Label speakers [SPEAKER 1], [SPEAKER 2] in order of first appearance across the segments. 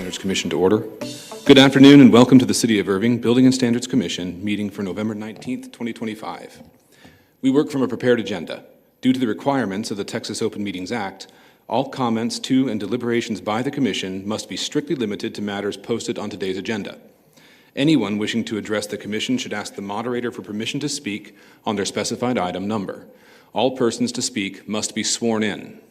[SPEAKER 1] Standards Commission to order. Good afternoon and welcome to the City of Irving Building and Standards Commission meeting for November 19th, 2025. We work from a prepared agenda. Due to the requirements of the Texas Open Meetings Act, all comments to and deliberations by the Commission must be strictly limited to matters posted on today's agenda. Anyone wishing to address the Commission should ask the moderator for permission to speak on their specified item number. All persons to speak must be sworn in.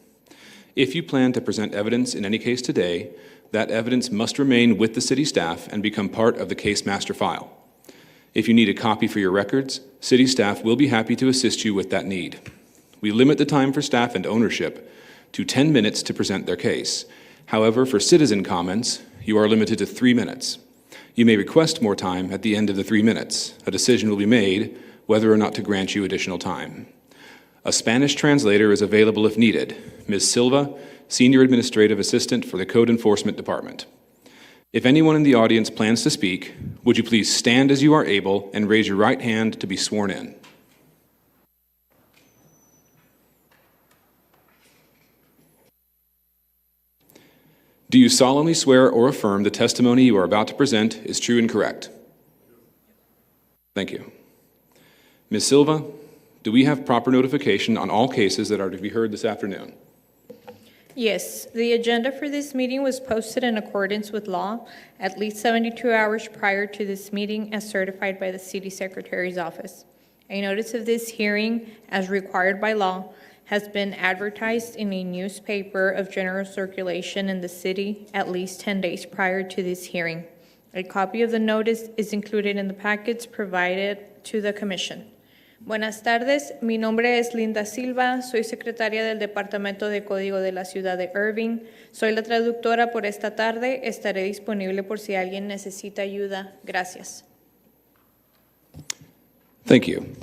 [SPEAKER 1] If you plan to present evidence in any case today, that evidence must remain with the city staff and become part of the case master file. If you need a copy for your records, city staff will be happy to assist you with that need. We limit the time for staff and ownership to 10 minutes to present their case. However, for citizen comments, you are limited to 3 minutes. You may request more time at the end of the 3 minutes. A decision will be made whether or not to grant you additional time. A Spanish translator is available if needed. Ms. Silva, Senior Administrative Assistant for the Code Enforcement Department. If anyone in the audience plans to speak, would you please stand as you are able and raise your right hand to be sworn in? Do you solemnly swear or affirm the testimony you are about to present is true and correct? Thank you. Ms. Silva, do we have proper notification on all cases that are to be heard this afternoon?
[SPEAKER 2] Yes, the agenda for this meeting was posted in accordance with law at least 72 hours prior to this meeting as certified by the City Secretary's office. A notice of this hearing, as required by law, has been advertised in a newspaper of general circulation in the city at least 10 days prior to this hearing. A copy of the notice is included in the packets provided to the Commission. Buenas tardes, mi nombre es Linda Silva, soy secretaria del Departamento de Código de la Ciudad de Irving. Soy la traductora por esta tarde, estaré disponible por si alguien necesita ayuda. Gracias.
[SPEAKER 1] Thank you.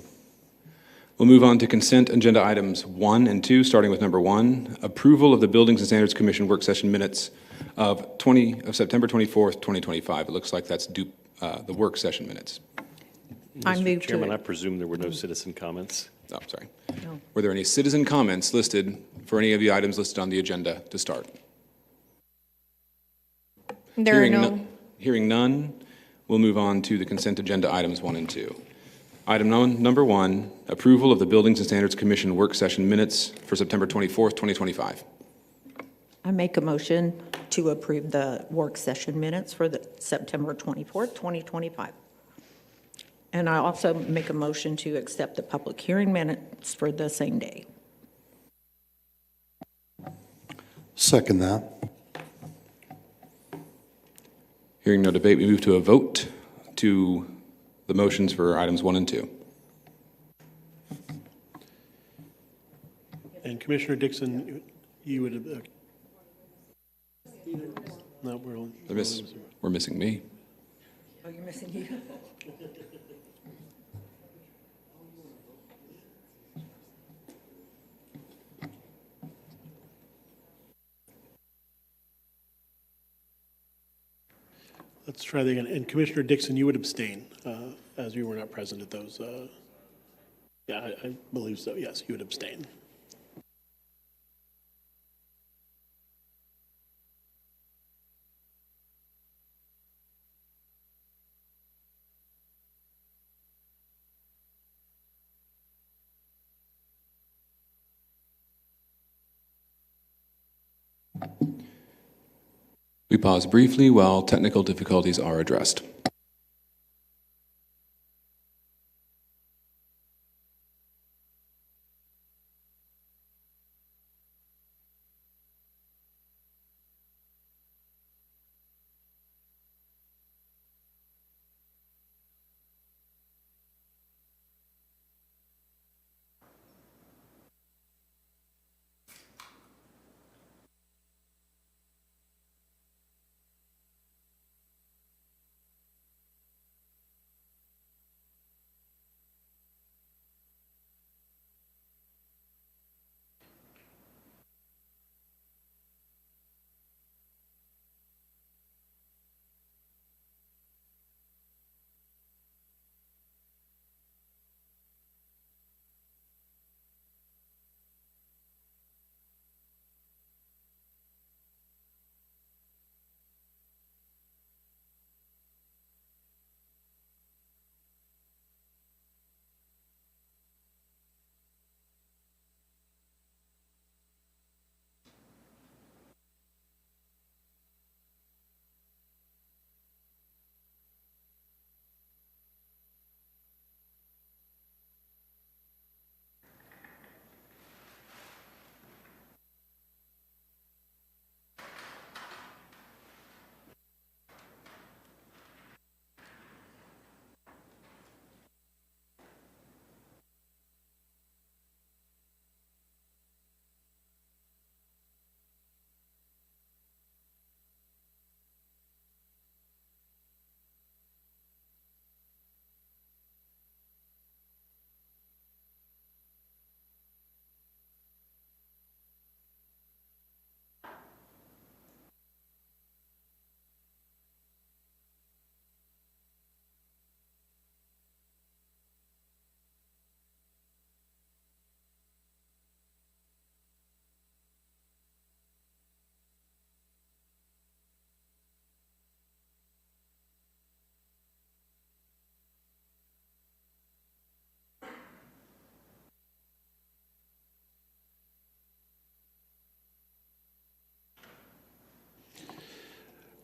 [SPEAKER 1] We'll move on to consent agenda items 1 and 2, starting with number 1, approval of the Buildings and Standards Commission work session minutes of September 24th, 2025. It looks like that's the work session minutes.
[SPEAKER 3] Mr. Chairman, I presume there were no citizen comments.
[SPEAKER 1] Oh, sorry.
[SPEAKER 2] No.
[SPEAKER 1] Were there any citizen comments listed for any of the items listed on the agenda to start? Hearing none, we'll move on to the consent agenda items 1 and 2. Item number 1, approval of the Buildings and Standards Commission work session minutes for September 24th, 2025.
[SPEAKER 4] I make a motion to approve the work session minutes for the September 24th, 2025. And I also make a motion to accept the public hearing minutes for the same day.
[SPEAKER 5] Second that.
[SPEAKER 1] Hearing no debate, we move to a vote to the motions for items 1 and 2.
[SPEAKER 6] And Commissioner Dixon, you would no,
[SPEAKER 1] We're missing me.
[SPEAKER 4] Oh, you're missing you.
[SPEAKER 6] Let's try that again. And Commissioner Dixon, you would abstain, as you were not present at those. Yeah, I believe so. Yes, you would abstain.
[SPEAKER 1] We pause briefly while technical difficulties are addressed.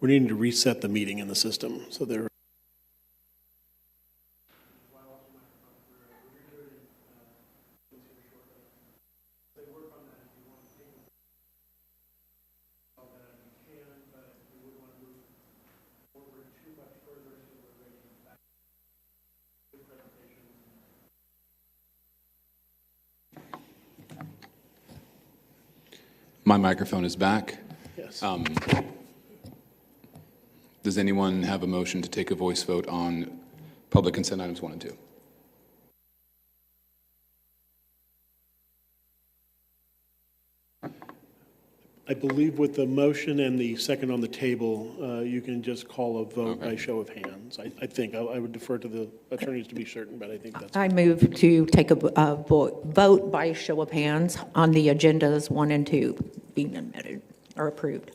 [SPEAKER 6] we're needing to reset the meeting in the system. So there.
[SPEAKER 1] My microphone is back.
[SPEAKER 6] Yes.
[SPEAKER 1] Does anyone have a motion to take a voice vote on public consent items 1 and 2?
[SPEAKER 6] I believe with the motion and the second on the table, you can just call a vote by show of hands. I think. I would defer to the attorneys to be certain, but I think that's.
[SPEAKER 4] I move to take a vote by show of hands on the agendas 1 and 2 being admitted or approved.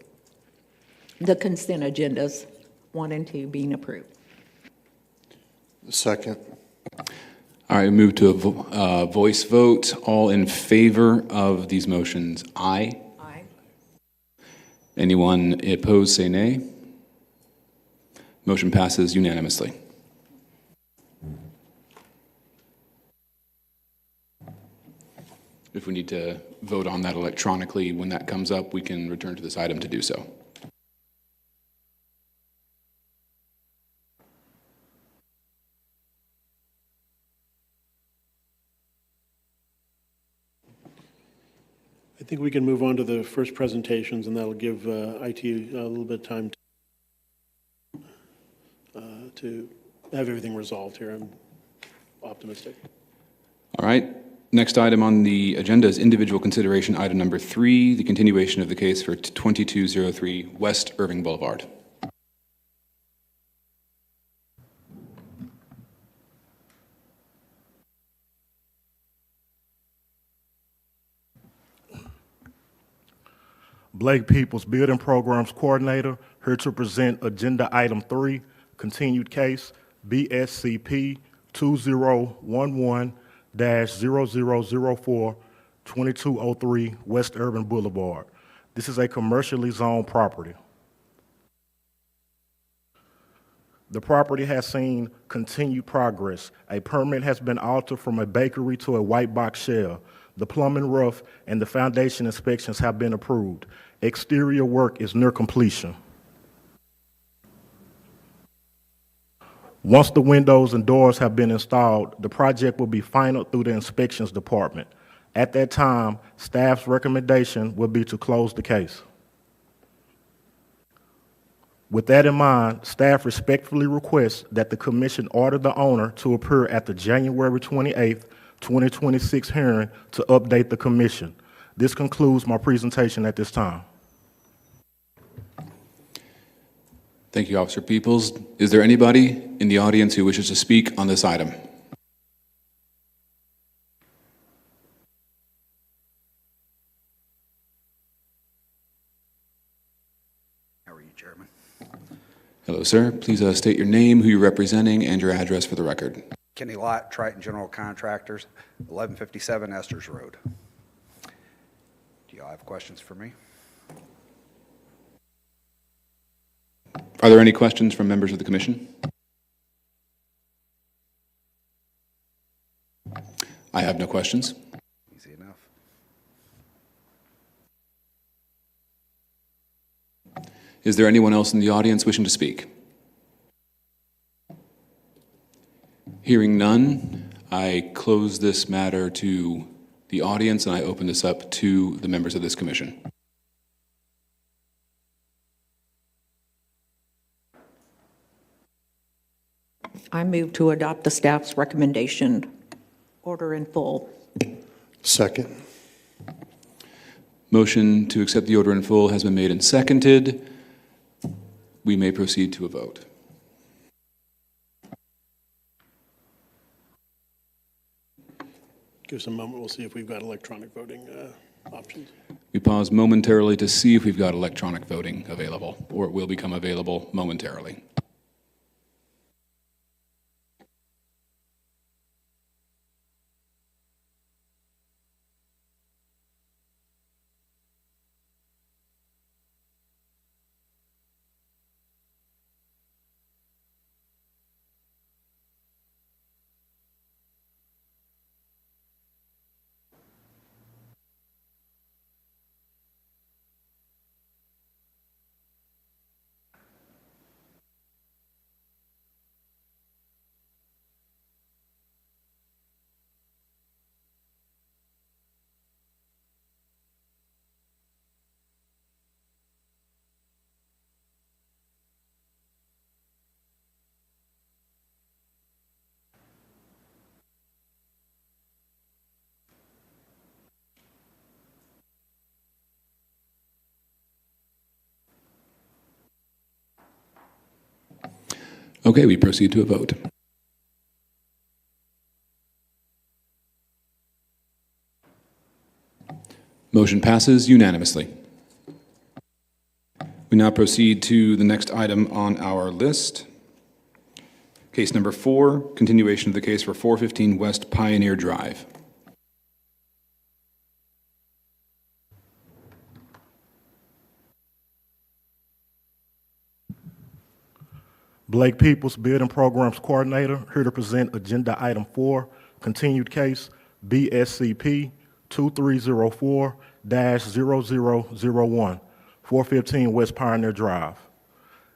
[SPEAKER 4] The consent agendas 1 and 2 being approved.
[SPEAKER 5] Second.
[SPEAKER 1] All right, move to a voice vote. All in favor of these motions, aye.
[SPEAKER 4] Aye.
[SPEAKER 1] Anyone opposed, say nay. Motion passes unanimously. If we need to vote on that electronically when that comes up, we can return to this item to do so.
[SPEAKER 6] I think we can move on to the first presentations, and that'll give IT a little bit of time to have everything resolved here. I'm optimistic.
[SPEAKER 1] All right. Next item on the agenda is individual consideration item number 3, the continuation of the case for 2203 West Irving Boulevard.
[SPEAKER 7] Blake Peoples, Building Programs Coordinator, here to present Agenda Item 3, continued case BSCP 2011-0004, 2203 West Urban Boulevard. This is a commercially zoned property. The property has seen continued progress. A permit has been altered from a bakery to a white box shell. The plumbing, roof, and the foundation inspections have been approved. Exterior work is near completion. Once the windows and doors have been installed, the project will be finalized through the inspections department. At that time, staff's recommendation will be to close the case. With that in mind, staff respectfully requests that the commission order the owner to appear at the January 28th, 2026 hearing to update the commission. This concludes my presentation at this time.
[SPEAKER 1] Thank you, Officer Peoples. Is there anybody in the audience who wishes to speak on this item?
[SPEAKER 8] How are you, Chairman?
[SPEAKER 1] Hello, sir. Please state your name, who you're representing, and your address for the record.
[SPEAKER 8] Kenny Lott, Triton General Contractors, 1157 Esters Road. Do y'all have questions for me?
[SPEAKER 1] Are there any questions from members of the commission? I have no questions.
[SPEAKER 8] Easy enough.
[SPEAKER 1] Is there anyone else in the audience wishing to speak? Hearing none, I close this matter to the audience and I open this up to the members of this commission.
[SPEAKER 4] I move to adopt the staff's recommendation. Order in full.
[SPEAKER 5] Second.
[SPEAKER 1] Motion to accept the order in full has been made and seconded. We may proceed to a vote.
[SPEAKER 6] Give us a moment. We'll see if we've got electronic voting options.
[SPEAKER 1] We pause momentarily to see if we've got electronic voting available, or it will become available momentarily. Okay, we proceed to a vote. Motion passes unanimously. We now proceed to the next item on our list. Case number 4, continuation of the case for 415 West Pioneer Drive.
[SPEAKER 7] Blake Peoples, Building Programs Coordinator, here to present Agenda Item 4, continued case BSCP 2304-0001, 415 West Pioneer Drive.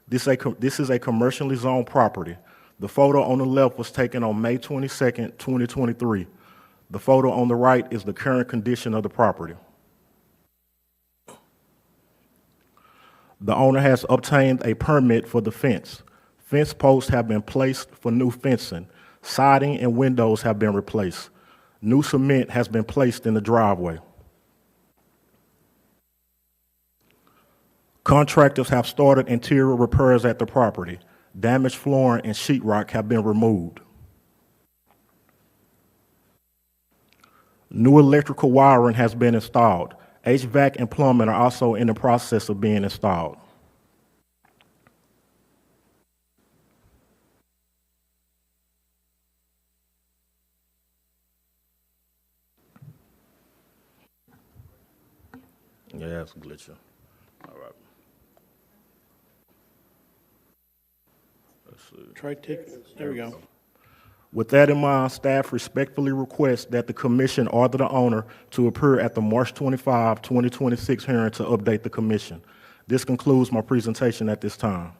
[SPEAKER 7] This is a commercially zoned property. The photo on the left was taken on May 22nd, 2023. The photo on the right is the current condition of the property. The owner has obtained a permit for the fence. Fence posts have been placed for new fencing. Siding and windows have been replaced. New cement has been placed in the driveway. Contractors have started interior repairs at the property. Damaged flooring and sheetrock have been removed. New electrical wiring has been installed. HVAC and plumbing are also in the process of being installed. Yeah, it's glitching. All right. Let's see.
[SPEAKER 6] There we go.
[SPEAKER 7] With that in mind, staff respectfully request that the commission order the owner to appear at the March 25, 2026 hearing to update the commission. This concludes my presentation at this time.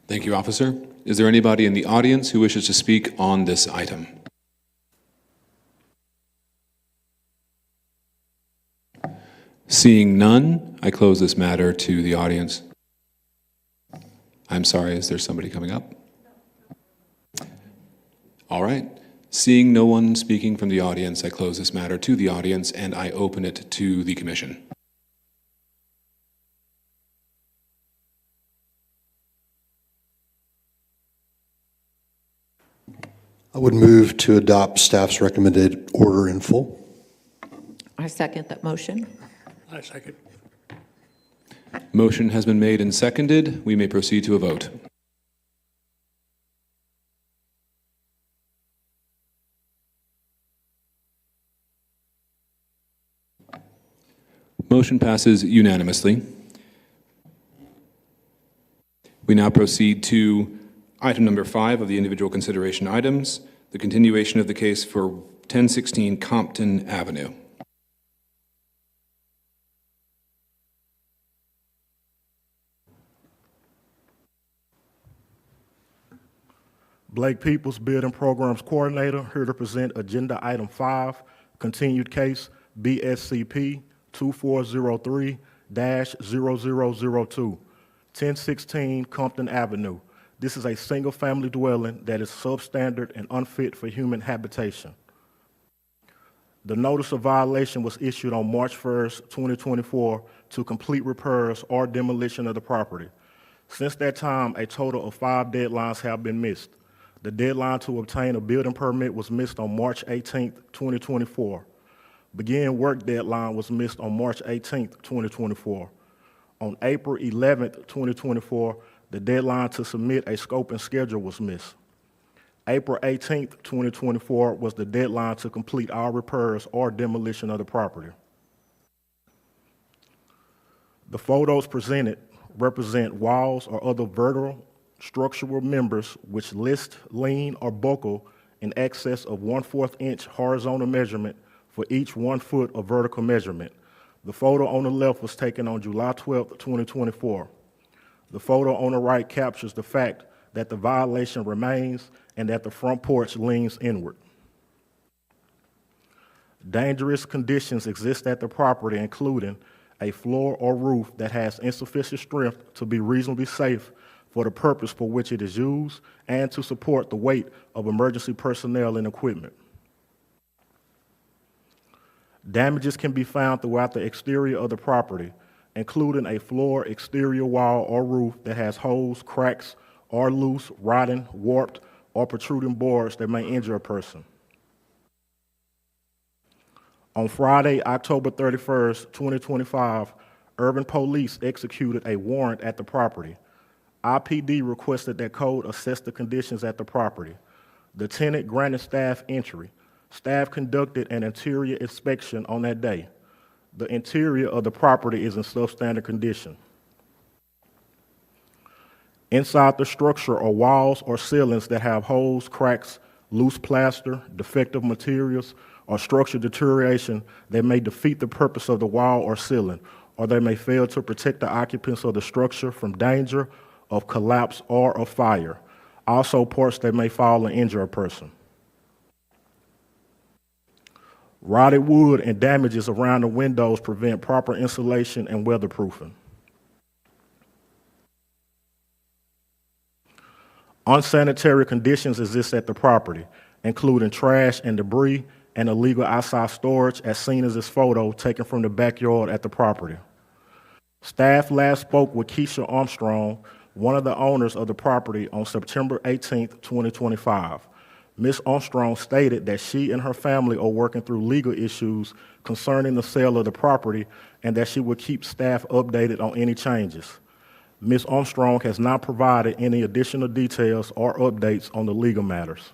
[SPEAKER 1] Thank you, officer. Is there anybody in the audience who wishes to speak on this item? Seeing none, I close this matter to the audience. I'm sorry, is there somebody coming up? All right. Seeing no one speaking from the audience, I close this matter to the audience and I open it to the commission.
[SPEAKER 5] I would move to adopt staff's recommended order in full.
[SPEAKER 4] I second that motion.
[SPEAKER 6] I second.
[SPEAKER 1] Motion has been made and seconded. We may proceed to a vote. Motion passes unanimously. We now proceed to item number 5 of the individual consideration items, the continuation of the case for 1016 Compton Avenue.
[SPEAKER 7] Blake Peoples, Building Programs Coordinator, here to present Agenda Item 5, continued case BSCP 2403-0002, 1016 Compton Avenue. This is a single-family dwelling that is substandard and unfit for human habitation. The notice of violation was issued on March 1st, 2024 to complete repairs or demolition of the property. Since that time, a total of 5 deadlines have been missed. The deadline to obtain a building permit was missed on March 18th, 2024. Begin work deadline was missed on March 18th, 2024. On April 11th, 2024, the deadline to submit a scope and schedule was missed. April 18th, 2024 was the deadline to complete all repairs or demolition of the property. The photos presented represent walls or other vertical structural members which list, lean, or buckle in excess of 1/4 inch horizontal measurement for each 1 foot of vertical measurement. The photo on the left was taken on July 12th, 2024. The photo on the right captures the fact that the violation remains and that the front porch leans inward. Dangerous conditions exist at the property, including a floor or roof that has insufficient strength to be reasonably safe for the purpose for which it is used and to support the weight of emergency personnel and equipment. Damages can be found throughout the exterior of the property. including a floor, exterior wall, or roof that has holes, cracks, or loose, rotting, warped, or protruding boards that may injure a person. On Friday, October 31st, 2025, Irving Police executed a warrant at the property. IPD requested that code assess the conditions at the property. The tenant granted staff entry. Staff conducted an interior inspection on that day. The interior of the property is in substandard condition. Inside the structure are walls or ceilings that have holes, cracks, loose plaster, defective materials, or structural deterioration that may defeat the purpose of the wall or ceiling, or they may fail to protect the occupants of the structure from danger of collapse or of fire. Also, parts that may fall and injure a person. Rotted wood and damages around the windows prevent proper insulation and weatherproofing. Unsanitary conditions exist at the property, including trash and debris and illegal outside storage, as seen as this photo taken from the backyard at the property. Staff last spoke with Keisha Armstrong, one of the owners of the property, on September 18th, 2025. Ms. Armstrong stated that she and her family are working through legal issues concerning the sale of the property and that she would keep staff updated on any changes. Ms. Armstrong has not provided any additional details or updates on the legal matters.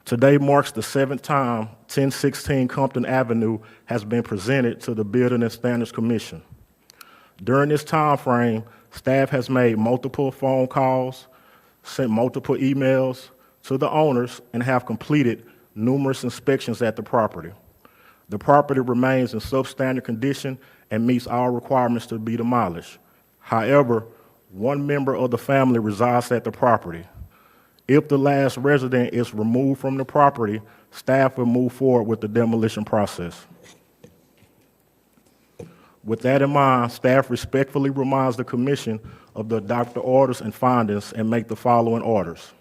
[SPEAKER 7] Today marks the 7th time 1016 Compton Avenue has been presented to the Building and Standards Commission. During this time frame, staff has made multiple phone calls, sent multiple emails to the owners, and have completed numerous inspections at the property. The property remains in substandard condition and meets all requirements to be demolished. However, one member of the family resides at the property. If the last resident is removed from the property, staff will move forward with the demolition process. With that in mind, staff respectfully reminds the Commission of the adopted orders and findings and make the following orders.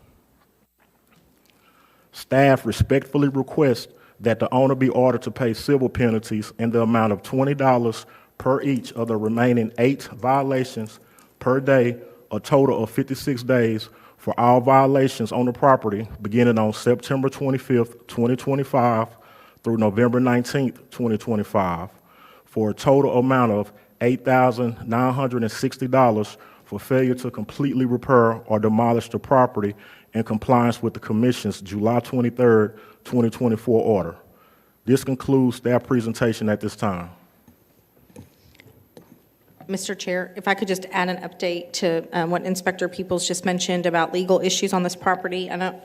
[SPEAKER 7] Staff respectfully requests that the owner be ordered to pay civil penalties in the amount of $20 per each of the remaining 8 violations per day, a total of 56 days, for all violations on the property beginning on September 25th, 2025 through November 19th, 2025, for a total amount of $8,960 for failure to completely repair or demolish the property in compliance with the Commission's July 23rd, 2024 order. This concludes staff presentation at this time.
[SPEAKER 9] Mr. Chair, if I could just add an update to what Inspector Peoples just mentioned about legal issues on this property. I don't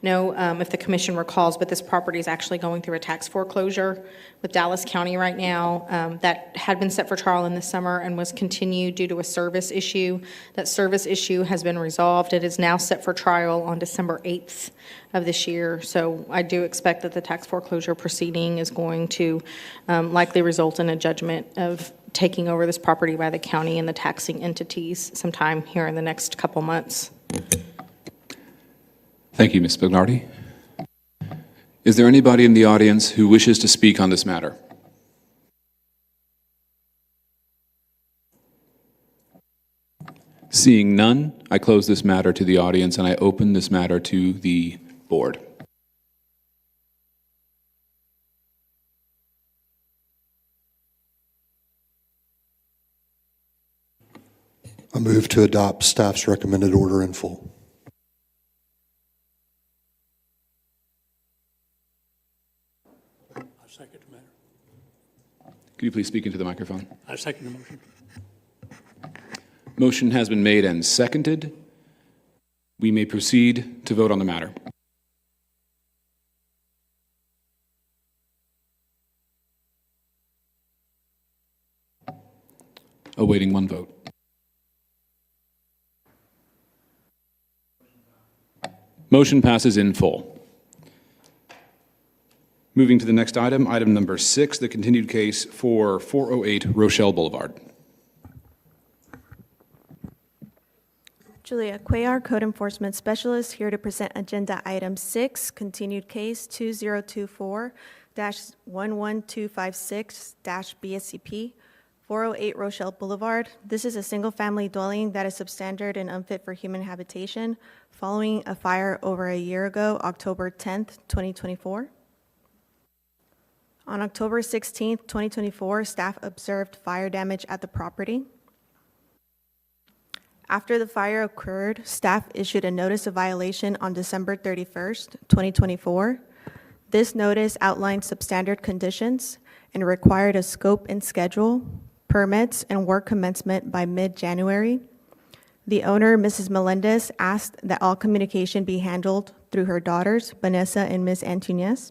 [SPEAKER 9] know if the commission recalls, but this property is actually going through a tax foreclosure with Dallas County right now. That had been set for trial in the summer and was continued due to a service issue. That service issue has been resolved. It is now set for trial on December 8th of this year. So I do expect that the tax foreclosure proceeding is going to likely result in a judgment of taking over this property by the county and the taxing entities sometime here in the next couple months.
[SPEAKER 1] Thank you, Ms. Spignardi. Is there anybody in the audience who wishes to speak on this matter? Seeing none, I close this matter to the audience and I open this matter to the board.
[SPEAKER 5] I move to adopt staff's recommended order in full.
[SPEAKER 10] I second the matter.
[SPEAKER 1] Could you please speak into the microphone?
[SPEAKER 10] I second the motion.
[SPEAKER 1] Motion has been made and seconded. We may proceed to vote on the matter. Awaiting one vote. Motion passes in full. Moving to the next item, item number 6, the continued case for 408 Rochelle Boulevard.
[SPEAKER 11] Julia Cuellar, Code Enforcement Specialist, here to present Agenda Item 6, continued case 11256-BSCP, 408 Rochelle Boulevard. This is a single-family dwelling that is substandard and unfit for human habitation following a fire over a year ago, October 10th, 2024. On October 16th, 2024, staff observed fire damage at the property. After the fire occurred, staff issued a notice of violation on December 31st, 2024. This notice outlined substandard conditions and required a scope and schedule, permits, and work commencement by mid-January. The owner, Mrs. Melendez, asked that all communication be handled through her daughters, Vanessa and Ms. Antunes.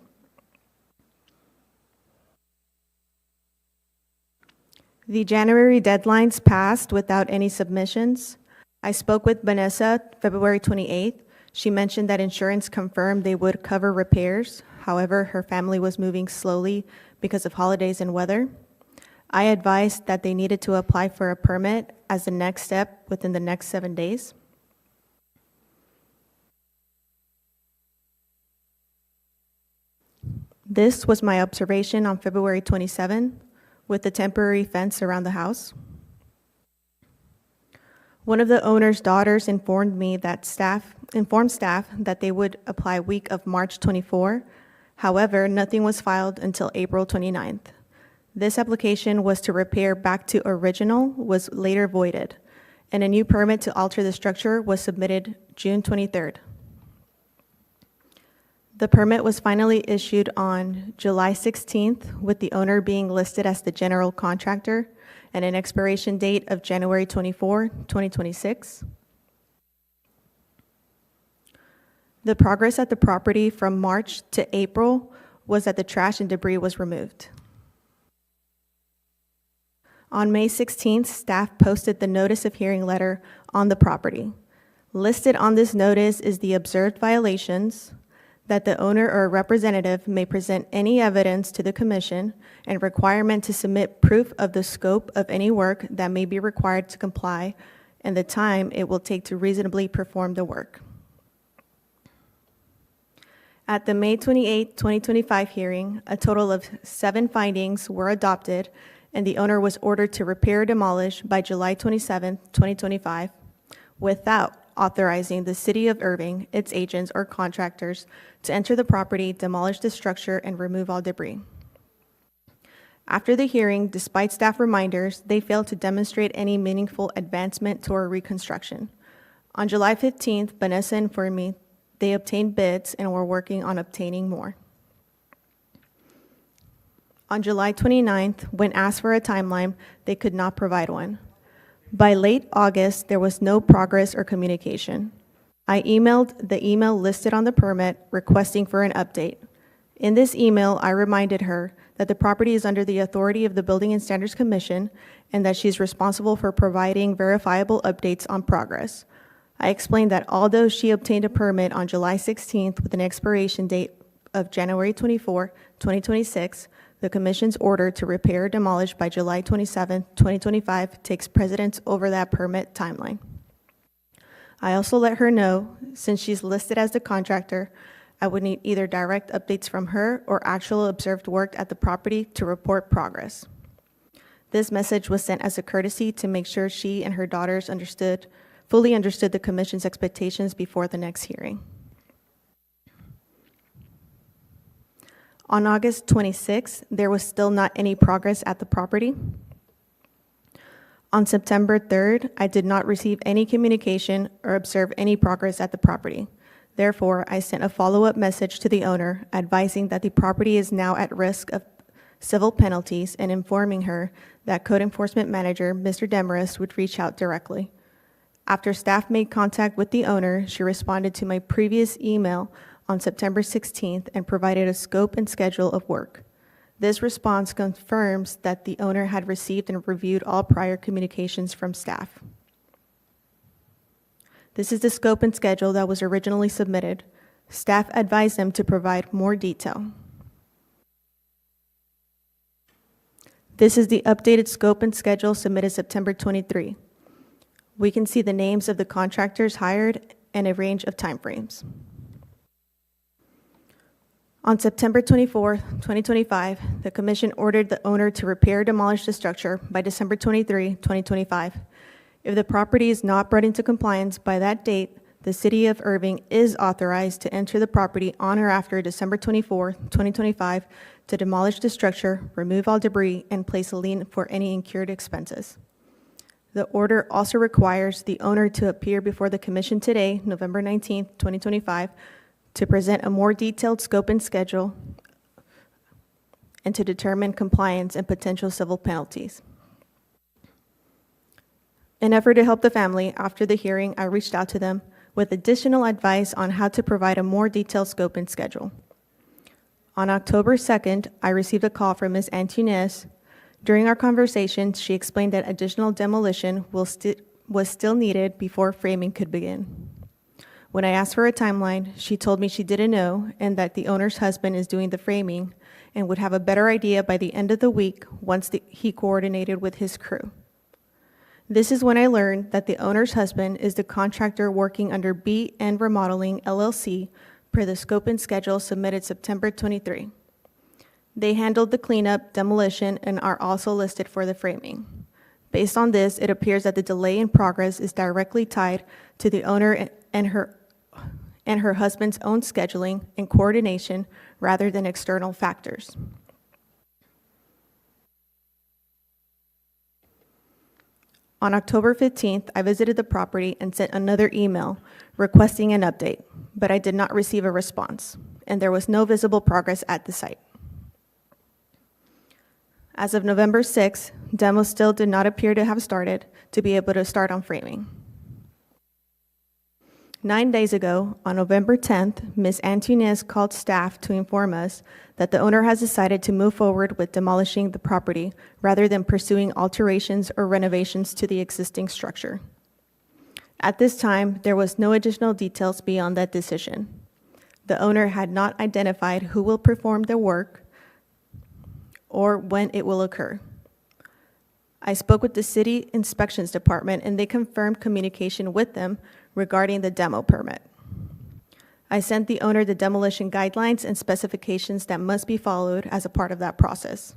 [SPEAKER 11] The January deadlines passed without any submissions. I spoke with Vanessa February 28th. She mentioned that insurance confirmed they would cover repairs. However, her family was moving slowly because of holidays and weather. I advised that they needed to apply for a permit as the next step within the next 7 days. This was my observation on February 27 with the temporary fence around the house. One of the owner's daughters informed staff that they would apply week of March 24. However, nothing was filed until April 29th. This application was to repair back to original, was later voided, and a new permit to alter the structure was submitted June 23rd. The permit was finally issued on July 16th, with the owner being listed as the general contractor and an expiration date of January 24, 2026. The progress at the property from March to April was that the trash and debris was removed. On May 16th, staff posted the notice of hearing letter on the property. Listed on this notice is the observed violations, that the owner or a representative may present any evidence to the commission, and requirement to submit proof of the scope of any work that may be required to comply and the time it will take to reasonably perform the work. At the May 28, 2025 hearing, a total of 7 findings were adopted, and the owner was ordered to repair or demolish by July 27, 2025, without authorizing the City of Irving, its agents, or contractors to enter the property, demolish the structure, and remove all debris. After the hearing, despite staff reminders, they failed to demonstrate any meaningful advancement toward reconstruction. On July 15th, Vanessa informed me they obtained bids and were working on obtaining more. On July 29th, when asked for a timeline, they could not provide one. By late August, there was no progress or communication. I emailed the email listed on the permit requesting for an update. In this email, I reminded her that the property is under the authority of the Building and Standards Commission and that she's responsible for providing verifiable updates on progress. I explained that although she obtained a permit on July 16th with an expiration date of January 24, 2026, the Commission's order to repair or demolish by July 27, 2025 takes precedence over that permit timeline. I also let her know, since she's listed as the contractor, I would need either direct updates from her or actual observed work at the property to report progress. This message was sent as a courtesy to make sure she and her daughters fully understood the Commission's expectations before the next hearing. On August 26th, there was still not any progress at the property. On September 3rd, I did not receive any communication or observe any progress at the property. Therefore, I sent a follow-up message to the owner advising that the property is now at risk of civil penalties and informing her that Code Enforcement Manager, Mr. Demarest, would reach out directly. After staff made contact with the owner, she responded to my previous email on September 16th and provided a scope and schedule of work. This response confirms that the owner had received and reviewed all prior communications from staff. This is the scope and schedule that was originally submitted. Staff advised them to provide more detail. This is the updated scope and schedule submitted September 23. We can see the names of the contractors hired and a range of timeframes. On September 24, 2025, the commission ordered the owner to repair or demolish the structure by December 23, 2025. If the property is not brought into compliance by that date, the City of Irving is authorized to enter the property on or after December 24, 2025, to demolish the structure, remove all debris, and place a lien for any incurred expenses. The order also requires the owner to appear before the commission today, November 19, 2025, to present a more detailed scope and schedule and to determine compliance and potential civil penalties. In an effort to help the family, after the hearing, I reached out to them with additional advice on how to provide a more detailed scope and schedule. On October 2nd, I received a call from Ms. Antunes. During our conversation, she explained that additional demolition was still needed before framing could begin. When I asked for a timeline, she told me she didn't know and that the owner's husband is doing the framing and would have a better idea by the end of the week once he coordinated with his crew. This is when I learned that the owner's husband is the contractor working under B&N Remodeling LLC per the scope and schedule submitted September 23. They handled the cleanup, demolition, and are also listed for the framing. Based on this, it appears that the delay in progress is directly tied to the owner and her husband's own scheduling and coordination rather than external factors. On October 15th, I visited the property and sent another email requesting an update, but I did not receive a response, and there was no visible progress at the site. As of November 6th, demo still did not appear to have started to be able to start on framing. 9 days ago, on November 10th, Ms. Antunes called staff to inform us that the owner has decided to move forward with demolishing the property rather than pursuing alterations or renovations to the existing structure. At this time, there was no additional details beyond that decision. The owner had not identified who will perform the work or when it will occur. I spoke with the City Inspections Department and they confirmed communication with them regarding the demo permit. I sent the owner the demolition guidelines and specifications that must be followed as a part of that process.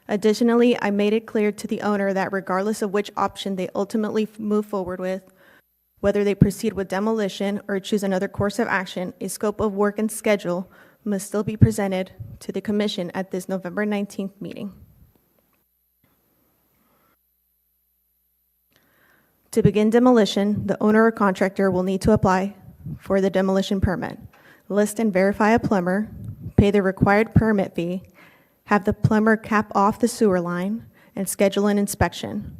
[SPEAKER 11] Additionally, I made it clear to the owner that regardless of which option they ultimately move forward with, whether they proceed with demolition or choose another course of action, a scope of work and schedule must still be presented to the Commission at this November 19th meeting. To begin demolition, the owner or contractor will need to apply for the demolition permit, list and verify a plumber, pay the required permit fee, have the plumber cap off the sewer line, and schedule an inspection.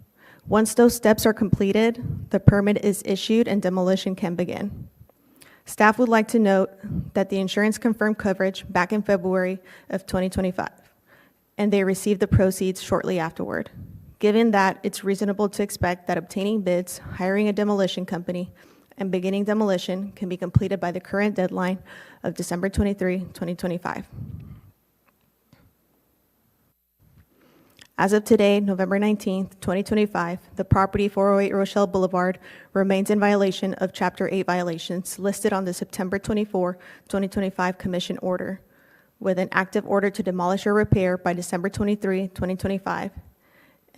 [SPEAKER 11] Once those steps are completed, the permit is issued and demolition can begin. Staff would like to note that the insurance confirmed coverage back in February of 2025, and they received the proceeds shortly afterward. Given that, it's reasonable to expect that obtaining bids, hiring a demolition company, and beginning demolition can be completed by the current deadline of December 23, 2025. As of today, November 19, 2025, the property 408 Rochelle Boulevard remains in violation of Chapter 8 violations listed on the September 24, 2025 Commission order, with an active order to demolish or repair by December 23, 2025,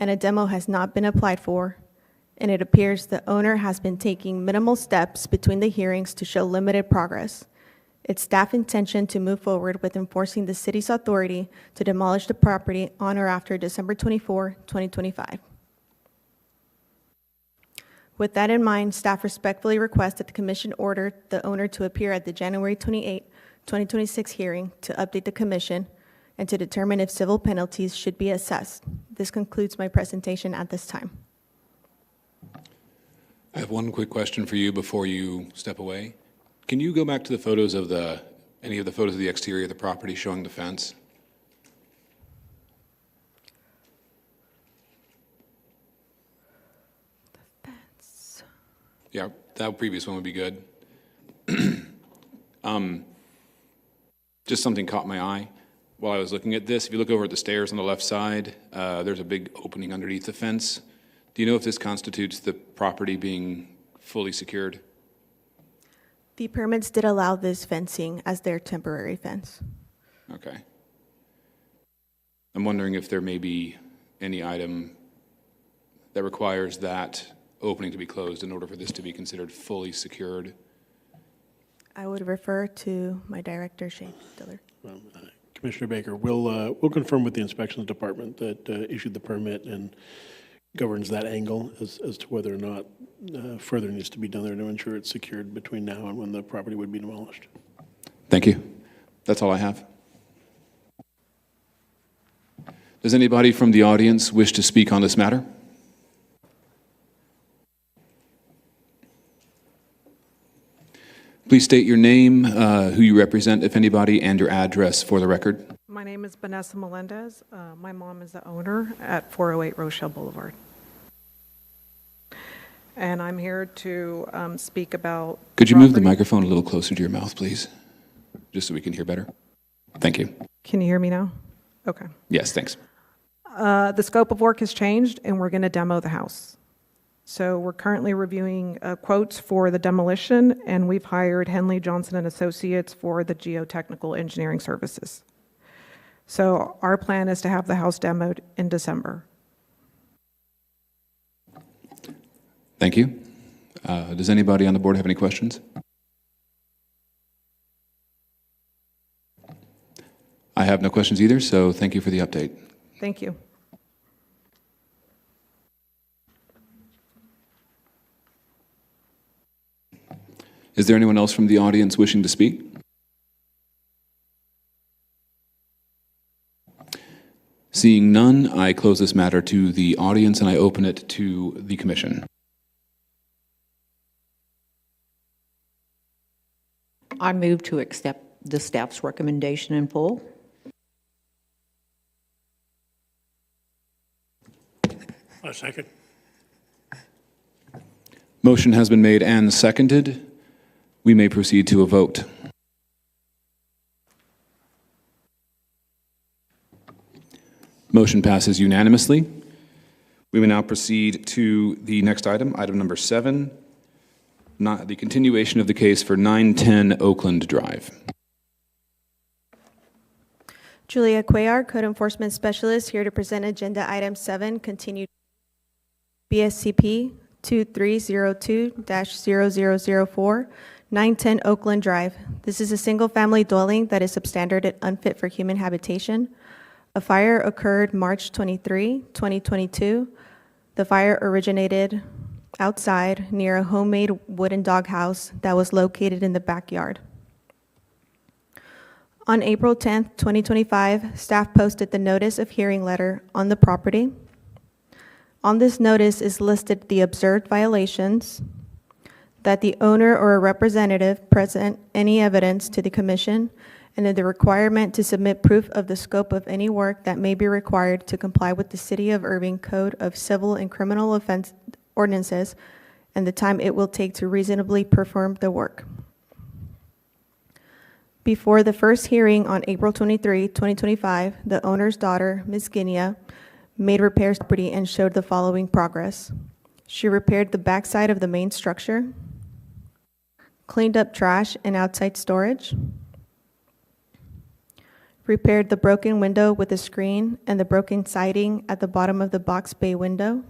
[SPEAKER 11] and a demo has not been applied for, and it appears the owner has been taking minimal steps between the hearings to show limited progress. It's staff intention to move forward with enforcing the city's authority to demolish the property on or after December 24, 2025. With that in mind, staff respectfully request that the Commission order the owner to appear at the January 28, 2026 hearing to update the Commission and to determine if civil penalties should be assessed. This concludes my presentation at this time.
[SPEAKER 1] I have one quick question for you before you step away. Can you go back to the photos of any of the photos of the exterior of the property showing the fence?
[SPEAKER 11] Fence.
[SPEAKER 1] Yeah, that previous one would be good. Just something caught my eye while I was looking at this. If you look over at the stairs on the left side, there's a big opening underneath the fence. Do you know if this constitutes the property being fully secured?
[SPEAKER 11] The permits did allow this fencing as their temporary fence.
[SPEAKER 1] Okay. I'm wondering if there may be any item that requires that opening to be closed in order for this to be considered fully secured.
[SPEAKER 11] I would refer to my director, Shane Diller.
[SPEAKER 6] Commissioner Baker, we'll confirm with the inspections department that issued the permit and governs that angle as to whether or not further needs to be done there to ensure it's secured between now and when the property would be demolished.
[SPEAKER 1] Thank you. That's all I have. Does anybody from the audience wish to speak on this matter? Please state your name, who you represent, if anybody, and your address for the record.
[SPEAKER 12] My name is Vanessa Melendez. My mom is the owner at 408 Rochelle Boulevard. And I'm here to speak about...
[SPEAKER 1] Could you move the microphone a little closer to your mouth, please? Just so we can hear better. Thank you.
[SPEAKER 12] Can you hear me now? Okay.
[SPEAKER 1] Yes, thanks.
[SPEAKER 12] The scope of work has changed, and we're going to demo the house. So we're currently reviewing quotes for the demolition, and we've hired Henley Johnson and Associates for the geotechnical engineering services. So our plan is to have the house demoed in December.
[SPEAKER 1] Thank you. Does anybody on the board have any questions? I have no questions either, so thank you for the update.
[SPEAKER 12] Thank you.
[SPEAKER 1] Is there anyone else from the audience wishing to speak? Seeing none, I close this matter to the audience and I open it to the commission.
[SPEAKER 4] I move to accept the staff's recommendation in full.
[SPEAKER 10] A second.
[SPEAKER 1] Motion has been made and seconded. We may proceed to a vote. Motion passes unanimously. We will now proceed to the next item, item number 7, the continuation of the case for 910 Oakland Drive.
[SPEAKER 11] Julia Cuellar, Code Enforcement Specialist, here to present Agenda Item 7, continued BSCP 2302-0004, 910 Oakland Drive. This is a single-family dwelling that is substandard and unfit for human habitation. A fire occurred March 23, 2022. The fire originated outside near a homemade wooden doghouse that was located in the backyard. On April 10, 2025, staff posted the notice of hearing letter on the property. On this notice is listed the observed violations, that the owner or a representative present any evidence to the commission, and then the requirement to submit proof of the scope of any work that may be required to comply with the City of Irving Code of Civil and Criminal Offense ordinances, and the time it will take to reasonably perform the work. Before the first hearing on April 23, 2025, the owner's daughter, Ms. Guinea, made repairs to the property and showed the following progress. She repaired the backside of the main structure, cleaned up trash and outside storage, repaired the broken window with a screen and the broken siding at the bottom of the box bay window,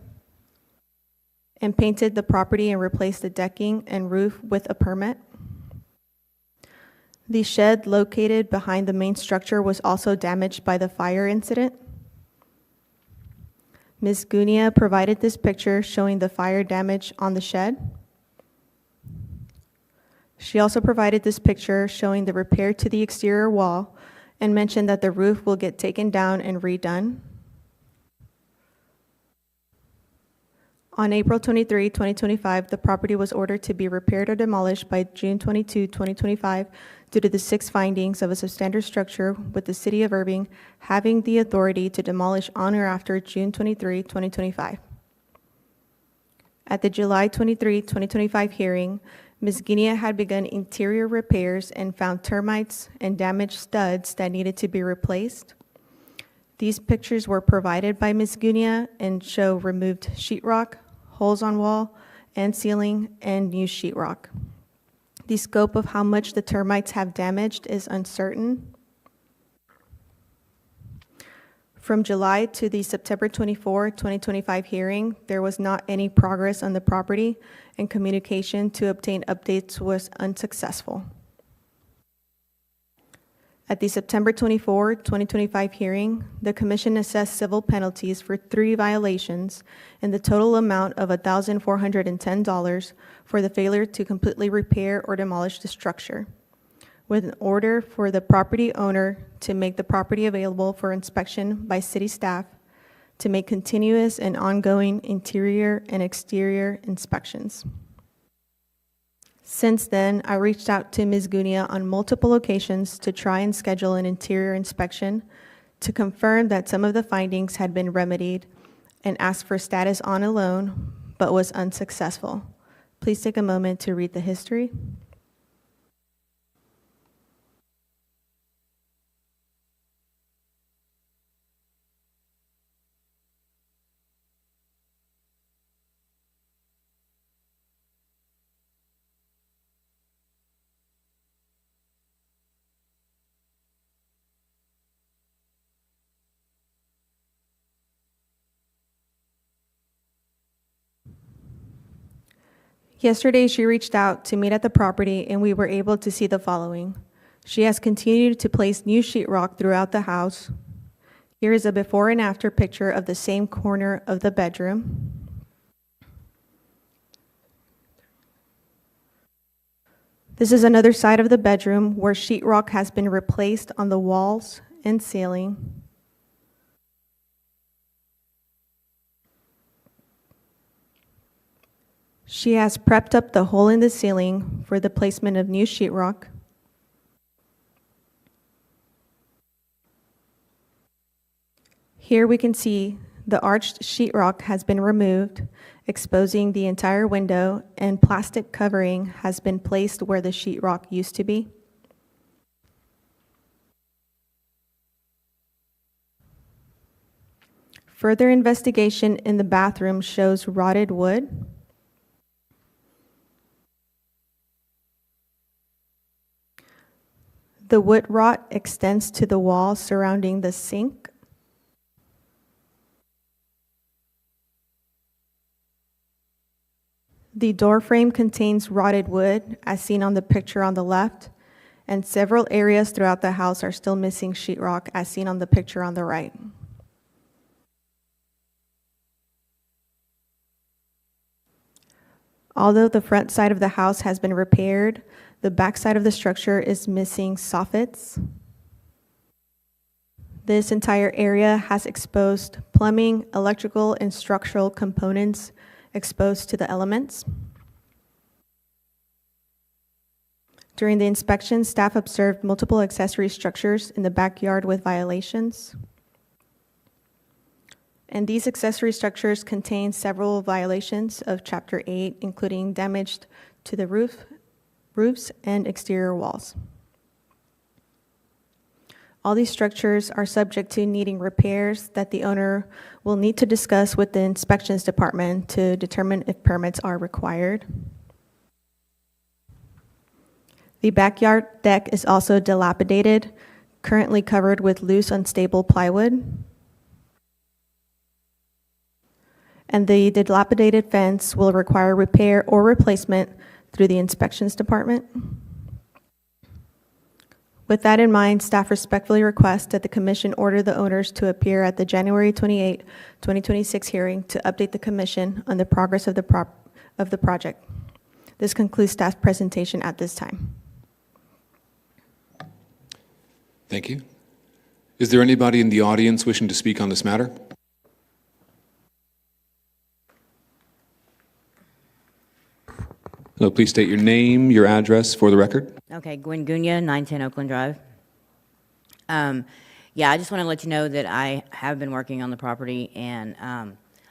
[SPEAKER 11] and painted the property and replaced the decking and roof with a permit. The shed located behind the main structure was also damaged by the fire incident. Ms. Gunia provided this picture showing the fire damage on the shed. She also provided this picture showing the repair to the exterior wall and mentioned that the roof will get taken down and redone. On April 23, 2025, the property was ordered to be repaired or demolished by June 22, 2025, due to the 6 findings of a substandard structure, with the City of Irving having the authority to demolish on or after June 23, 2025. At the July 23, 2025 hearing, Ms. Guinea had begun interior repairs and found termites and damaged studs that needed to be replaced. These pictures were provided by Ms. Guinea and show removed sheetrock, holes on wall and ceiling, and new sheetrock. The scope of how much the termites have damaged is uncertain. From July to the September 24, 2025 hearing, there was not any progress on the property, and communication to obtain updates was unsuccessful. At the September 24, 2025 hearing, the Commission assessed civil penalties for 3 violations in the total amount of $1,410 for the failure to completely repair or demolish the structure, with an order for the property owner to make the property available for inspection by city staff to make continuous and ongoing interior and exterior inspections. Since then, I reached out to Ms. Gunia on multiple occasions to try and schedule an interior inspection to confirm that some of the findings had been remedied and asked for status on a loan, but was unsuccessful. Please take a moment to read the history. Yesterday, she reached out to meet at the property, and we were able to see the following. She has continued to place new sheetrock throughout the house. Here is a before and after picture of the same corner of the bedroom. This is another side of the bedroom where sheetrock has been replaced on the walls and ceiling. She has prepped up the hole in the ceiling for the placement of new sheetrock. Here we can see the arched sheetrock has been removed, exposing the entire window, and plastic covering has been placed where the sheetrock used to be. Further investigation in the bathroom shows rotted wood. The wood rot extends to the wall surrounding the sink. The door frame contains rotted wood, as seen on the picture on the left, and several areas throughout the house are still missing sheetrock, as seen on the picture on the right. Although the front side of the house has been repaired, the back side of the structure is missing soffits. This entire area has exposed plumbing, electrical, and structural components exposed to the elements. During the inspection, staff observed multiple accessory structures in the backyard with violations. And these accessory structures contain several violations of Chapter 8, including damage to the roofs and exterior walls. All these structures are subject to needing repairs that the owner will need to discuss with the inspections department to determine if permits are required. The backyard deck is also dilapidated, currently covered with loose, unstable plywood. And the dilapidated fence will require repair or replacement through the inspections department. With that in mind, staff respectfully request that the commission order the owners to appear at the January 28, 2026 hearing to update the commission on the progress of the project. This concludes staff's presentation at this time.
[SPEAKER 1] Thank you. Is there anybody in the audience wishing to speak on this matter? Hello, please state your name, your address for the record.
[SPEAKER 13] Okay, Gwen Gunia, 910 Oakland Drive. Yeah, I just want to let you know that I have been working on the property, and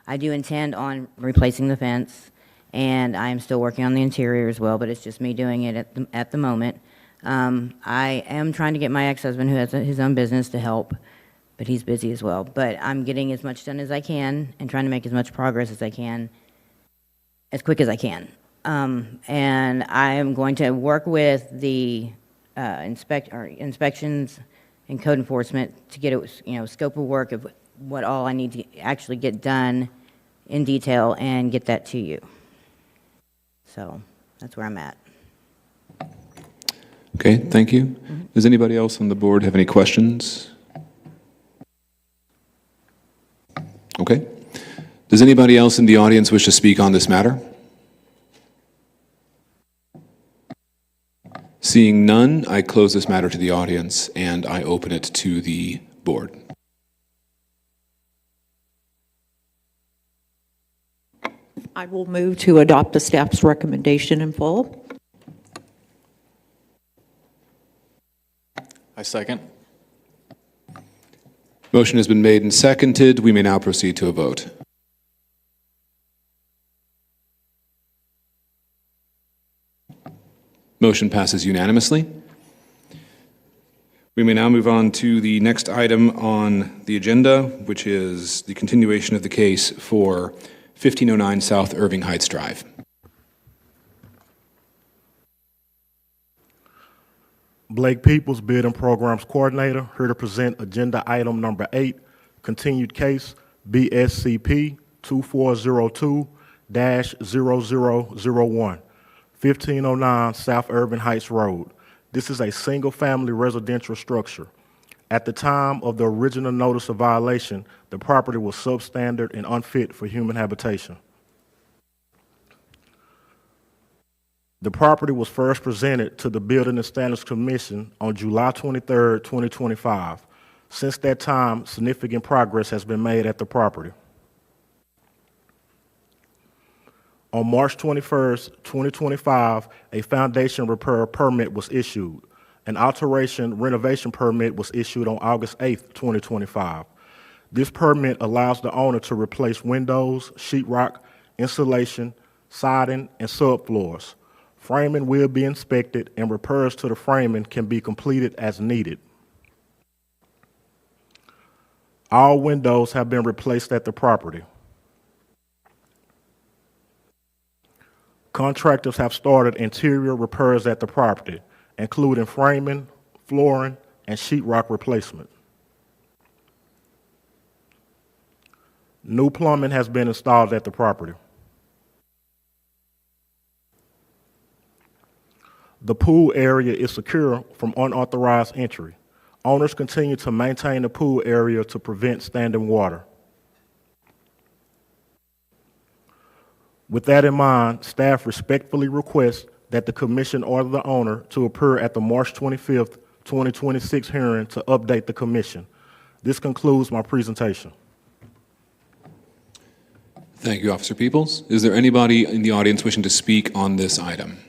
[SPEAKER 13] I do intend on replacing the fence, and I am still working on the interior as well, but it's just me doing it at the moment. I am trying to get my ex-husband, who has his own business, to help, but he's busy as well. But I'm getting as much done as I can and trying to make as much progress as I can, as quick as I can. And I am going to work with the inspections and code enforcement to get a, scope of work of what all I need to actually get done in detail and get that to you. So that's where I'm at.
[SPEAKER 1] Okay, thank you. Does anybody else on the board have any questions? Okay. Does anybody else in the audience wish to speak on this matter? Seeing none, I close this matter to the audience and I open it to the board.
[SPEAKER 4] I will move to adopt the staff's recommendation in full.
[SPEAKER 10] I second.
[SPEAKER 1] Motion has been made and seconded. We may now proceed to a vote. Motion passes unanimously. We may now move on to the next item on the agenda, which is the continuation of the case for 1509 South Irving Heights Drive.
[SPEAKER 7] Blake Peoples, Bid and Programs Coordinator, here to present agenda item number 8, continued case BSCP 2402-0001, 1509 South Irving Heights Road. This is a single-family residential structure. At the time of the original notice of violation, the property was substandard and unfit for human habitation. The property was first presented to the Building and Standards Commission on July 23, 2025. Since that time, significant progress has been made at the property. On March 21, 2025, a foundation repair permit was issued. An alteration renovation permit was issued on August 8, 2025. This permit allows the owner to replace windows, sheetrock, insulation, siding, and subfloors. Framing will be inspected and repairs to the framing can be completed as needed. All windows have been replaced at the property. Contractors have started interior repairs at the property, including framing, flooring, and sheetrock replacement. New plumbing has been installed at the property. The pool area is secure from unauthorized entry. Owners continue to maintain the pool area to prevent standing water. With that in mind, staff respectfully request that the commission order the owner to appear at the March 25th, 2026 hearing to update the commission. This concludes my presentation.
[SPEAKER 1] Thank you, Officer Peoples. Is there anybody in the audience wishing to speak on this item?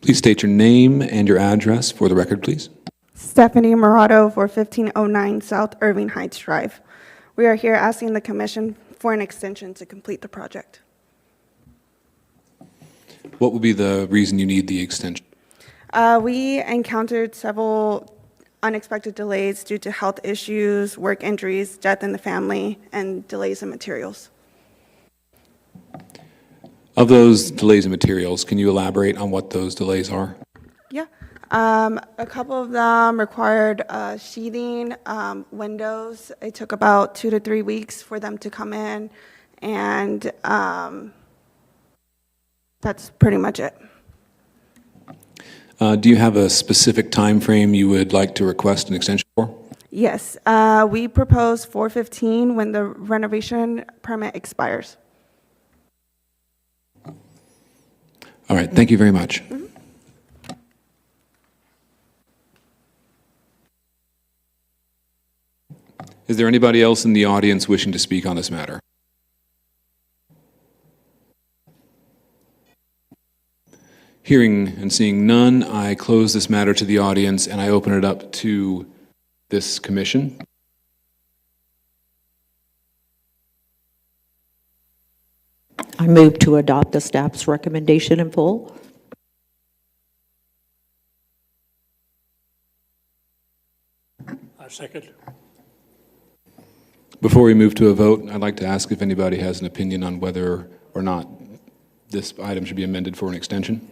[SPEAKER 1] Please state your name and your address for the record, please.
[SPEAKER 14] Stephanie Murado for 1509 South Irving Heights Drive. We are here asking the commission for an extension to complete the project.
[SPEAKER 1] What would be the reason you need the extension?
[SPEAKER 14] We encountered several unexpected delays due to health issues, work injuries, death in the family, and delays in materials.
[SPEAKER 1] Of those delays in materials, can you elaborate on what those delays are?
[SPEAKER 14] Yeah. A couple of them required sheathing, windows. It took about 2 to 3 weeks for them to come in, and that's pretty much it.
[SPEAKER 1] Do you have a specific time frame you would like to request an extension for?
[SPEAKER 14] Yes. We propose 4/15 when the renovation permit expires.
[SPEAKER 1] All right, thank you very much. Is there anybody else in the audience wishing to speak on this matter? Hearing and seeing none, I close this matter to the audience and I open it up to this commission.
[SPEAKER 4] I move to adopt the staff's recommendation in full.
[SPEAKER 10] I second.
[SPEAKER 1] Before we move to a vote, I'd like to ask if anybody has an opinion on whether or not this item should be amended for an extension.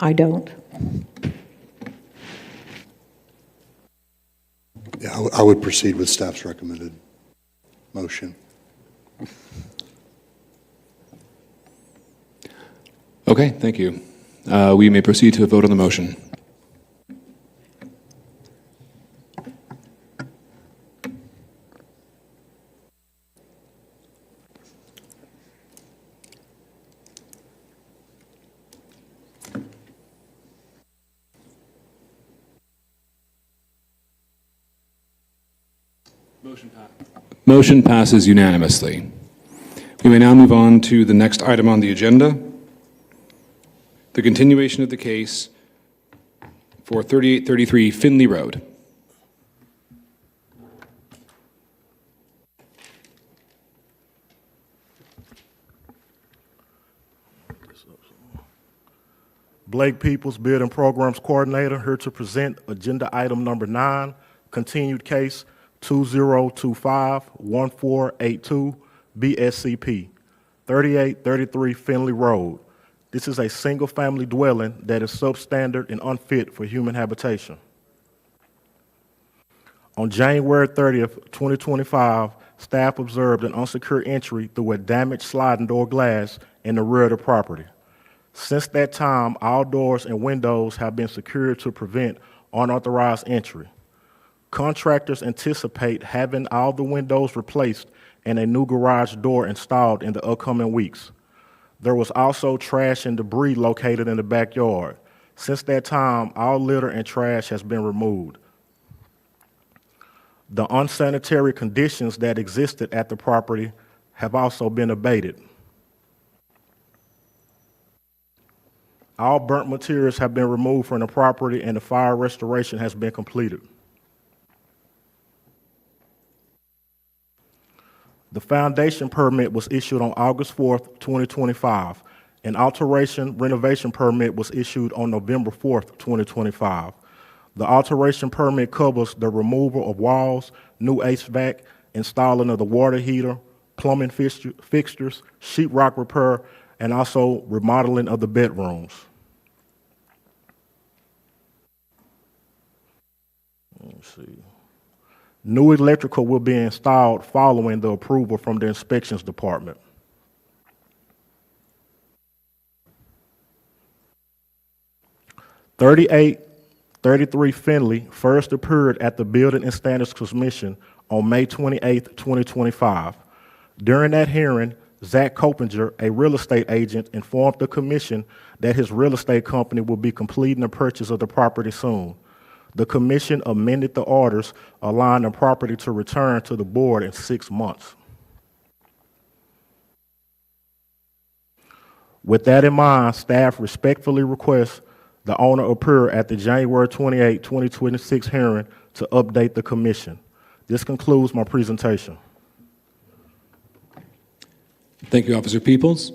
[SPEAKER 4] I don't.
[SPEAKER 5] Yeah, I would proceed with staff's recommended motion.
[SPEAKER 1] Okay, thank you. We may proceed to a vote on the motion. Motion passes unanimously. We may now move on to the next item on the agenda, the continuation of the case for 3833 Finley Road.
[SPEAKER 7] Blake Peoples, Bid and Programs Coordinator, here to present agenda item number 9, continued case 2025-1482 BSCP, 3833 Finley Road. This is a single-family dwelling that is substandard and unfit for human habitation. On January 30th, 2025, staff observed an unsecured entry through a damaged sliding door glass in the rear of the property. Since that time, all doors and windows have been secured to prevent unauthorized entry. Contractors anticipate having all the windows replaced and a new garage door installed in the upcoming weeks. There was also trash and debris located in the backyard. Since that time, all litter and trash has been removed. The unsanitary conditions that existed at the property have also been abated. All burnt materials have been removed from the property and the fire restoration has been completed. The foundation permit was issued on August 4th, 2025. An alteration renovation permit was issued on November 4th, 2025. The alteration permit covers the removal of walls, new HVAC, installing of the water heater, plumbing fixtures, sheetrock repair, and also remodeling of the bedrooms. Let's see. New electrical will be installed following the approval from the inspections department. "3833 Finley first appeared at the Building and Standards Commission on May 28, 2025. During that hearing, Zach Copinger, a real estate agent, informed the commission that his real estate company will be completing the purchase of the property soon. The commission amended the orders, allowing the property to return to the board in 6 months. With that in mind, staff respectfully requests the owner appear at the January 28, 2026 hearing to update the commission. This concludes my presentation.
[SPEAKER 1] Thank you, Officer Peoples.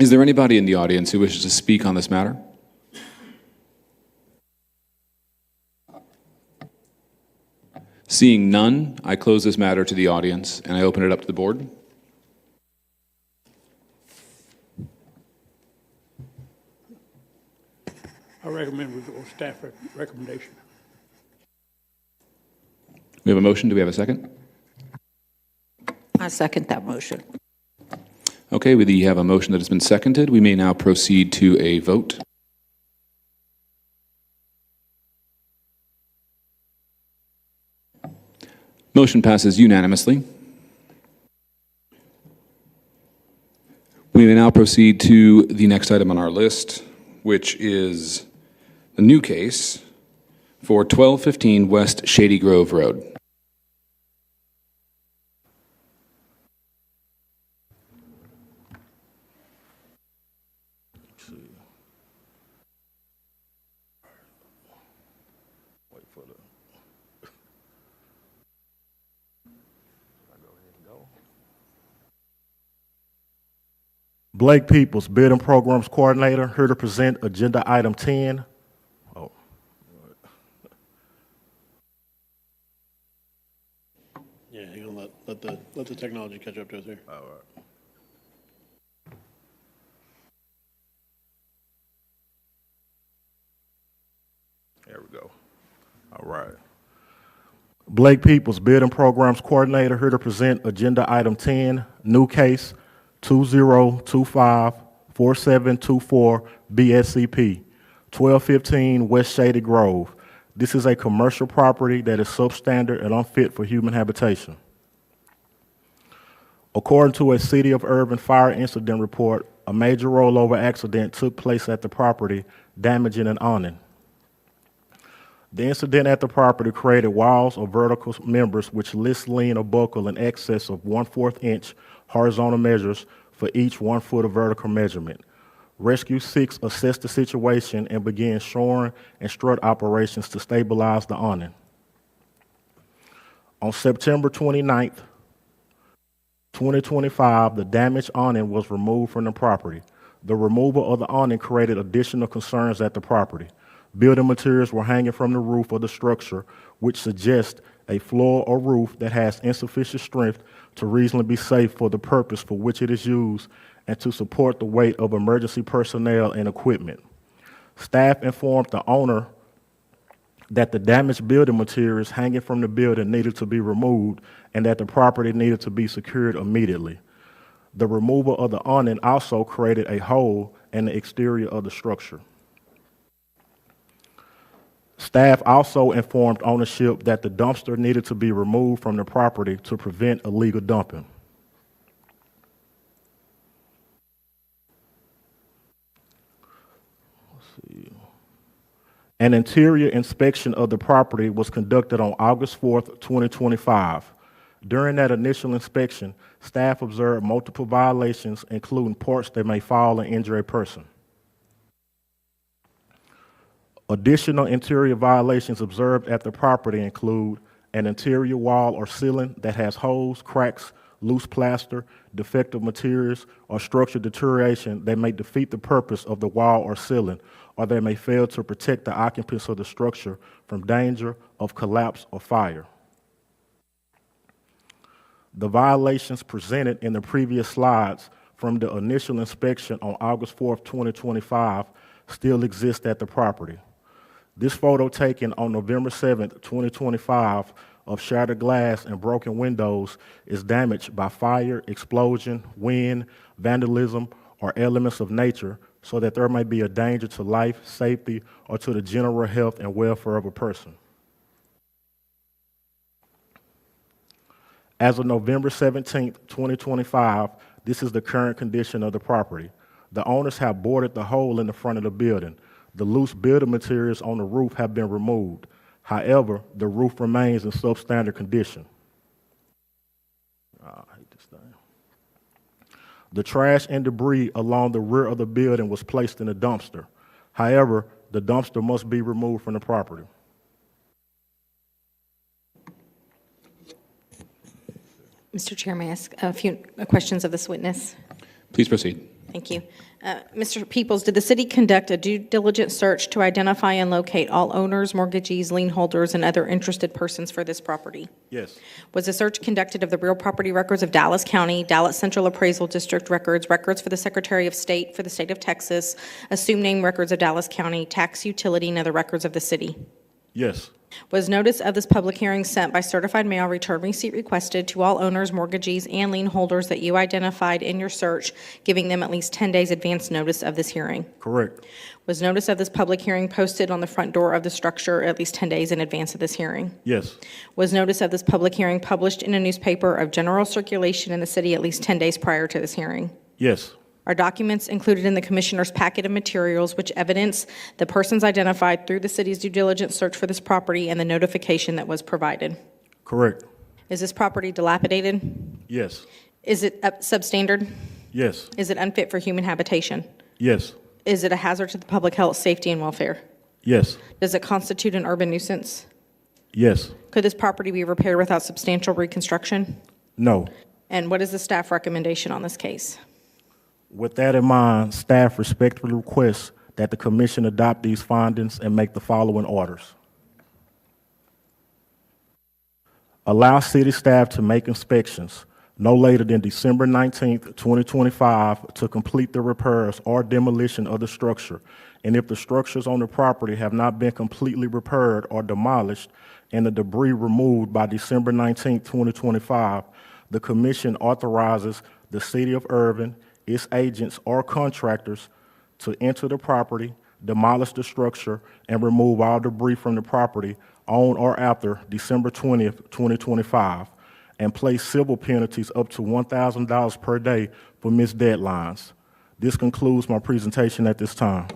[SPEAKER 1] Is there anybody in the audience who wishes to speak on this matter? Seeing none, I close this matter to the audience and I open it up to the board.
[SPEAKER 10] I recommend we go with staff recommendation.
[SPEAKER 1] We have a motion. Do we have a second?
[SPEAKER 4] I second that motion.
[SPEAKER 1] Okay, we have a motion that has been seconded. We may now proceed to a vote. Motion passes unanimously. We may now proceed to the next item on our list, which is the new case for 1215 West Shady Grove Road.
[SPEAKER 7] Blake Peoples, Building Programs Coordinator, here to present Agenda Item 10. Oh.
[SPEAKER 6] Yeah, hang on, let the technology catch up to us here.
[SPEAKER 7] All right. There we go. All right. Blake Peoples, Building Programs Coordinator, here to present Agenda Item 10, new case 2025-4724 BSCP, 1215 West Shady Grove. This is a commercial property that is substandard and unfit for human habitation. According to a City of Irving fire incident report, a major rollover accident took place at the property, damaging an awning. The incident at the property created walls or vertical members which list lean or buckle in excess of 1/4 inch horizontal measures for each 1 foot of vertical measurement. Rescue 6 assessed the situation and began shoring and strut operations to stabilize the awning. On September 29th, 2025, the damaged awning was removed from the property. The removal of the awning created additional concerns at the property. Building materials were hanging from the roof of the structure, which suggests a floor or roof that has insufficient strength to reasonably be safe for the purpose for which it is used and to support the weight of emergency personnel and equipment. Staff informed the owner that the damaged building materials hanging from the building needed to be removed and that the property needed to be secured immediately. The removal of the awning also created a hole in the exterior of the structure. Staff also informed ownership that the dumpster needed to be removed from the property to prevent illegal dumping. Let's see. An interior inspection of the property was conducted on August 4th, 2025. During that initial inspection, staff observed multiple violations, including parts that may fall and injure a person. Additional interior violations observed at the property include an interior wall or ceiling that has holes, cracks, loose plaster, defective materials, or structural deterioration that may defeat the purpose of the wall or ceiling, or they may fail to protect the occupants of the structure from danger of collapse or fire. The violations presented in the previous slides from the initial inspection on August 4th, 2025 still exist at the property. This photo taken on November 7th, 2025 of shattered glass and broken windows is damaged by fire, explosion, wind, vandalism, or elements of nature so that there may be a danger to life, safety, or to the general health and welfare of a person. As of November 17th, 2025, this is the current condition of the property. The owners have boarded the hole in the front of the building. The loose building materials on the roof have been removed. However, the roof remains in substandard condition. I hate this thing. The trash and debris along the rear of the building was placed in a dumpster. However, the dumpster must be removed from the property.
[SPEAKER 9] Mr. Chair, may I ask a few questions of this witness?
[SPEAKER 1] Please proceed.
[SPEAKER 9] Thank you. Mr. Peoples, did the city conduct a due diligence search to identify and locate all owners, mortgagees, lien holders, and other interested persons for this property?
[SPEAKER 7] Yes.
[SPEAKER 9] Was the search conducted of the real property records of Dallas County, Dallas Central Appraisal District records, records for the Secretary of State for the state of Texas, assumed name records of Dallas County, tax utility, and other records of the city?
[SPEAKER 7] Yes.
[SPEAKER 9] Was notice of this public hearing sent by certified mail, return receipt requested to all owners, mortgagees, and lien holders that you identified in your search, giving them at least 10 days advance notice of this hearing?
[SPEAKER 7] Correct.
[SPEAKER 9] Was notice of this public hearing posted on the front door of the structure at least 10 days in advance of this hearing?
[SPEAKER 7] Yes.
[SPEAKER 9] Was notice of this public hearing published in a newspaper of general circulation in the city at least 10 days prior to this hearing?
[SPEAKER 7] Yes.
[SPEAKER 9] Are documents included in the Commissioner's packet of materials which evidence the persons identified through the city's due diligence search for this property and the notification that was provided?
[SPEAKER 7] Correct.
[SPEAKER 9] Is this property dilapidated?
[SPEAKER 7] Yes.
[SPEAKER 9] Is it substandard?
[SPEAKER 7] Yes.
[SPEAKER 9] Is it unfit for human habitation?
[SPEAKER 7] Yes.
[SPEAKER 9] Is it a hazard to the public health, safety, and welfare?
[SPEAKER 7] Yes.
[SPEAKER 9] Does it constitute an urban nuisance?
[SPEAKER 7] Yes.
[SPEAKER 9] Could this property be repaired without substantial reconstruction?
[SPEAKER 7] No.
[SPEAKER 9] And what is the staff recommendation on this case?
[SPEAKER 7] With that in mind, staff respectfully requests that the commission adopt these findings and make the following orders. Allow city staff to make inspections no later than December 19th, 2025 to complete the repairs or demolition of the structure. And if the structures on the property have not been completely repaired or demolished and the debris removed by December 19th, 2025, the commission authorizes the city of Irving, its agents or contractors to enter the property, demolish the structure, and remove all debris from the property on or after December 20th, 2025, and place civil penalties up to $1,000 per day for missed deadlines. This concludes my presentation at this time.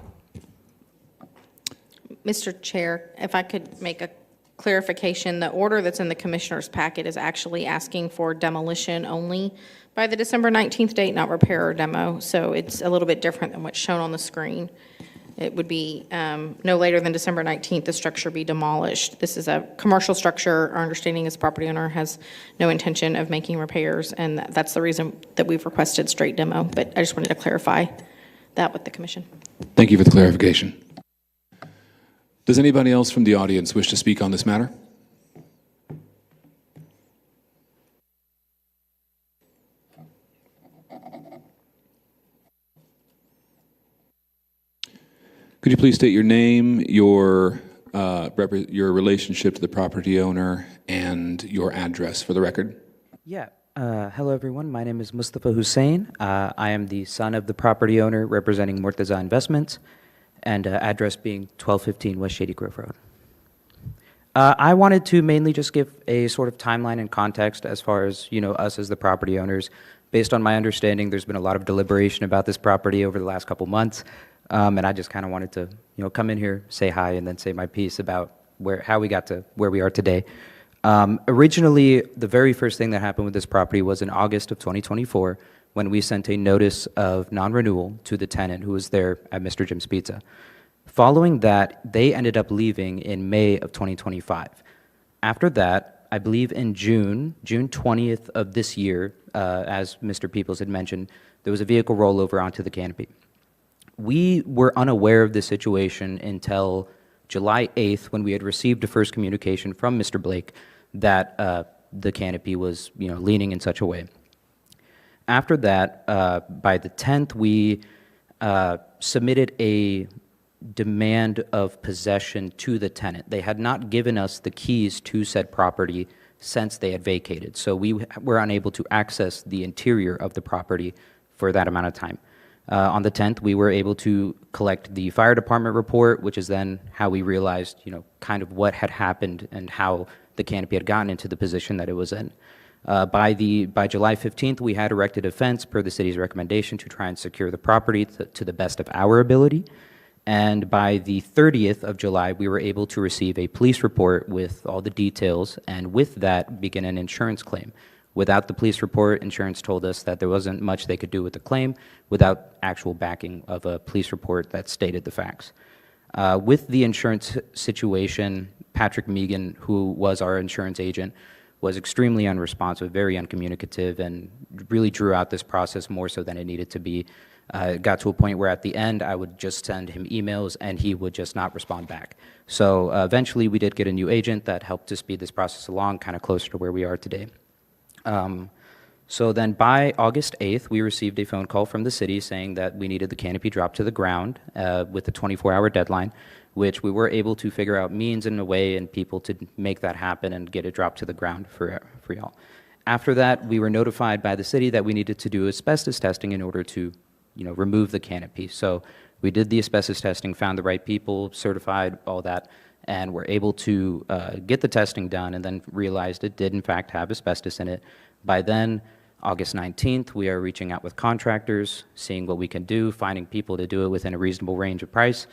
[SPEAKER 9] Mr. Chair, if I could make a clarification, the order that's in the commissioner's packet is actually asking for demolition only by the December 19th date, not repair or demo. So it's a little bit different than what's shown on the screen. It would be no later than December 19th, the structure be demolished. This is a commercial structure. Our understanding is the property owner has no intention of making repairs, and that's the reason that we've requested straight demo. But I just wanted to clarify that with the commission.
[SPEAKER 1] Thank you for the clarification. Does anybody else from the audience wish to speak on this matter? Could you please state your name, your relationship to the property owner, and your address for the record?
[SPEAKER 15] Yeah. Hello, everyone. My name is Mustafa Hussein. I am the son of the property owner representing Murtaza Investments, and address being 1215 West Shady Grove Road. I wanted to mainly just give a sort of timeline and context as far as, us as the property owners. Based on my understanding, there's been a lot of deliberation about this property over the last couple months. And I just kind of wanted to, come in here, say hi, and then say my piece about how we got to where we are today. Originally, the very first thing that happened with this property was in August of 2024, when we sent a notice of non-renewal to the tenant who was there at Mr. Jim's Pizza. Following that, they ended up leaving in May of 2025. After that, I believe in June 20th of this year, as Mr. Peoples had mentioned, there was a vehicle rollover onto the canopy. We were unaware of this situation until July 8th, when we had received a first communication from Mr. Blake that the canopy was, leaning in such a way. After that, by the 10th, we submitted a demand of possession to the tenant. They had not given us the keys to said property since they had vacated, so we were unable to access the interior of the property for that amount of time. On the 10th, we were able to collect the fire department report, which is then how we realized, kind of what had happened and how the canopy had gotten into the position that it was in. By July 15th, we had erected a fence per the city's recommendation to try and secure the property to the best of our ability. And by the 30th of July, we were able to receive a police report with all the details, and with that, begin an insurance claim. Without the police report, insurance told us that there wasn't much they could do with the claim without actual backing of a police report that stated the facts. With the insurance situation, Patrick Megan, who was our insurance agent, was extremely unresponsive, very uncommunicative, and really drew out this process more so than it needed to be. It got to a point where at the end, I would just send him emails and he would just not respond back. So eventually we did get a new agent that helped to speed this process along, kind of closer to where we are today. So then by August 8th, we received a phone call from the city saying that we needed the canopy dropped to the ground with a 24-hour deadline, which we were able to figure out means and a way and people to make that happen and get it dropped to the ground for y'all. After that, we were notified by the city that we needed to do asbestos testing in order to, remove the canopy. So we did the asbestos testing, found the right people, certified, all that, and were able to get the testing done and then realized it did in fact have asbestos in it. By then, August 19th, we are reaching out with contractors, seeing what we can do, finding people to do it within a reasonable range of price.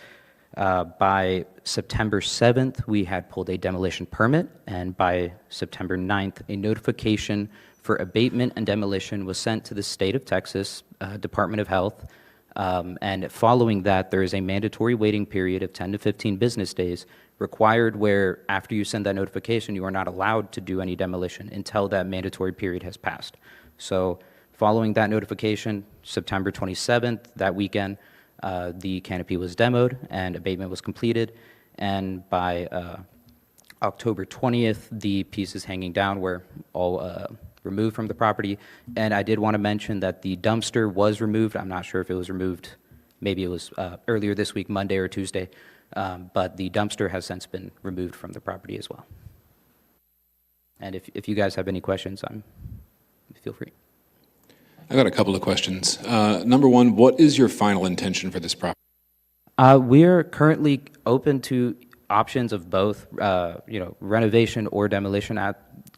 [SPEAKER 15] By September 7th, we had pulled a demolition permit, and by September 9th, a notification for abatement and demolition was sent to the state of Texas Department of Health. And following that, there is a mandatory waiting period of 10 to 15 business days required where after you send that notification, you are not allowed to do any demolition until that mandatory period has passed. So Following that notification, September 27th, that weekend, the canopy was demoed and abatement was completed. And by October 20th, the pieces hanging down were all removed from the property. And I did want to mention that the dumpster was removed. I'm not sure if it was removed, maybe it was earlier this week, Monday or Tuesday, but the dumpster has since been removed from the property as well. And if you guys have any questions, feel free.
[SPEAKER 1] I got a couple of questions. Number one, what is your final intention for this property?
[SPEAKER 15] We are currently open to options of both, renovation or demolition.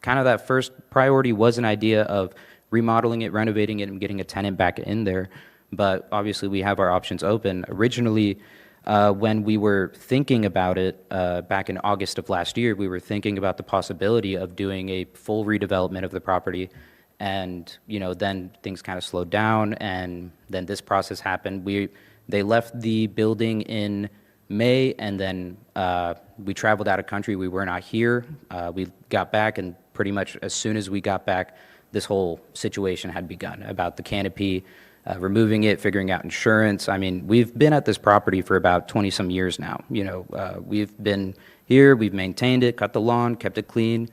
[SPEAKER 15] Kind of that first priority was an idea of remodeling it, renovating it, and getting a tenant back in there. But obviously, we have our options open. Originally, when we were thinking about it back in August of last year, we were thinking about the possibility of doing a full redevelopment of the property. And, then things kind of slowed down, and then this process happened. They left the building in May, and then we traveled out of country. We were not here. We got back, and pretty much as soon as we got back, this whole situation had begun about the canopy, removing it, figuring out insurance. I mean, we've been at this property for about 20-some years now. We've been here, we've maintained it, cut the lawn, kept it clean,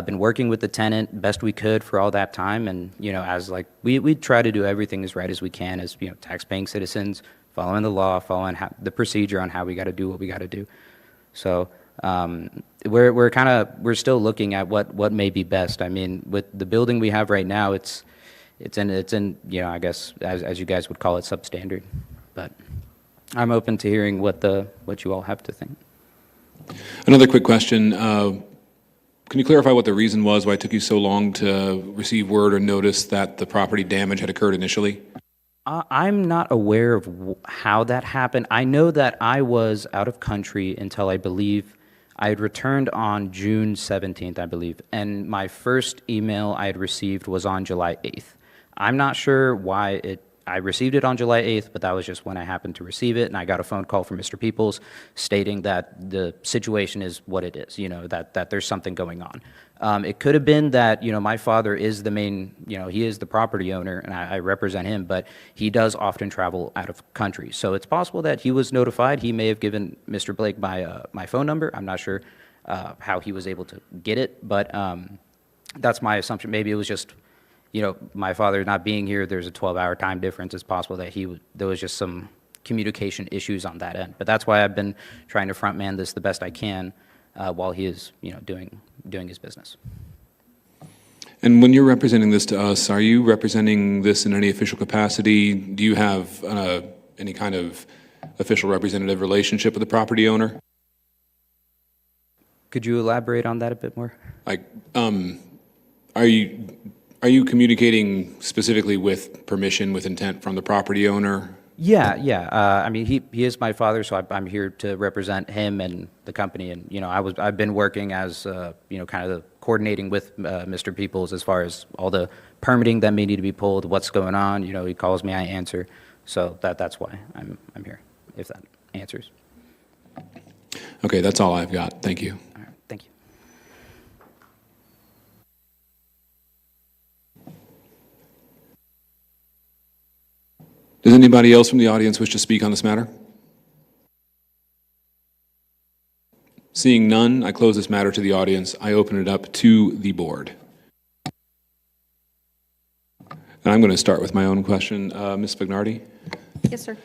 [SPEAKER 15] been working with the tenant best we could for all that time. And, as we try to do everything as right as we can as, tax-paying citizens, following the law, following the procedure on how we got to do what we got to do. So we're still looking at what may be best. I mean, with the building we have right now, it's in I guess as you guys would call it, substandard. But I'm open to hearing what you all have to think.
[SPEAKER 1] Another quick question. Can you clarify what the reason was, why it took you so long to receive word or notice that the property damage had occurred initially?
[SPEAKER 15] I'm not aware of how that happened. I know that I was out of country until I believe I had returned on June 17th, I believe, and my first email I had received was on July 8th. I'm not sure why I received it on July 8th, but that was just when I happened to receive it, and I got a phone call from Mr. Peoples stating that the situation is what it is, that there's something going on. It could have been that, my father is the main, he is the property owner, and I represent him, but he does often travel out of country. So it's possible that he was notified. He may have given Mr. Blake my phone number. I'm not sure how he was able to get it, but that's my assumption. Maybe it was just, my father not being here, there's a 12-hour time difference. It's possible that there was just some communication issues on that end. But that's why I've been trying to front man this the best I can while he is, doing his business.
[SPEAKER 1] And when you're representing this to us, are you representing this in any official capacity? Do you have any kind of official representative relationship with the property owner?
[SPEAKER 15] Could you elaborate on that a bit more?
[SPEAKER 1] Are you communicating specifically with permission, with intent from the property owner?
[SPEAKER 15] Yeah. I mean, he is my father, so I'm here to represent him and the company. And I've been working as kind of the coordinating with Mr. Peoples as far as all the permitting that may need to be pulled, what's going on. He calls me, I answer. So that's why I'm here. If that answers.
[SPEAKER 1] Okay, that's all I've got. Thank you.
[SPEAKER 15] All right, thank you.
[SPEAKER 1] Does anybody else from the audience wish to speak on this matter? Seeing none, I close this matter to the audience. I open it up to the board. And I'm going to start with my own question. Ms. Spagnardi?
[SPEAKER 9] Yes, sir.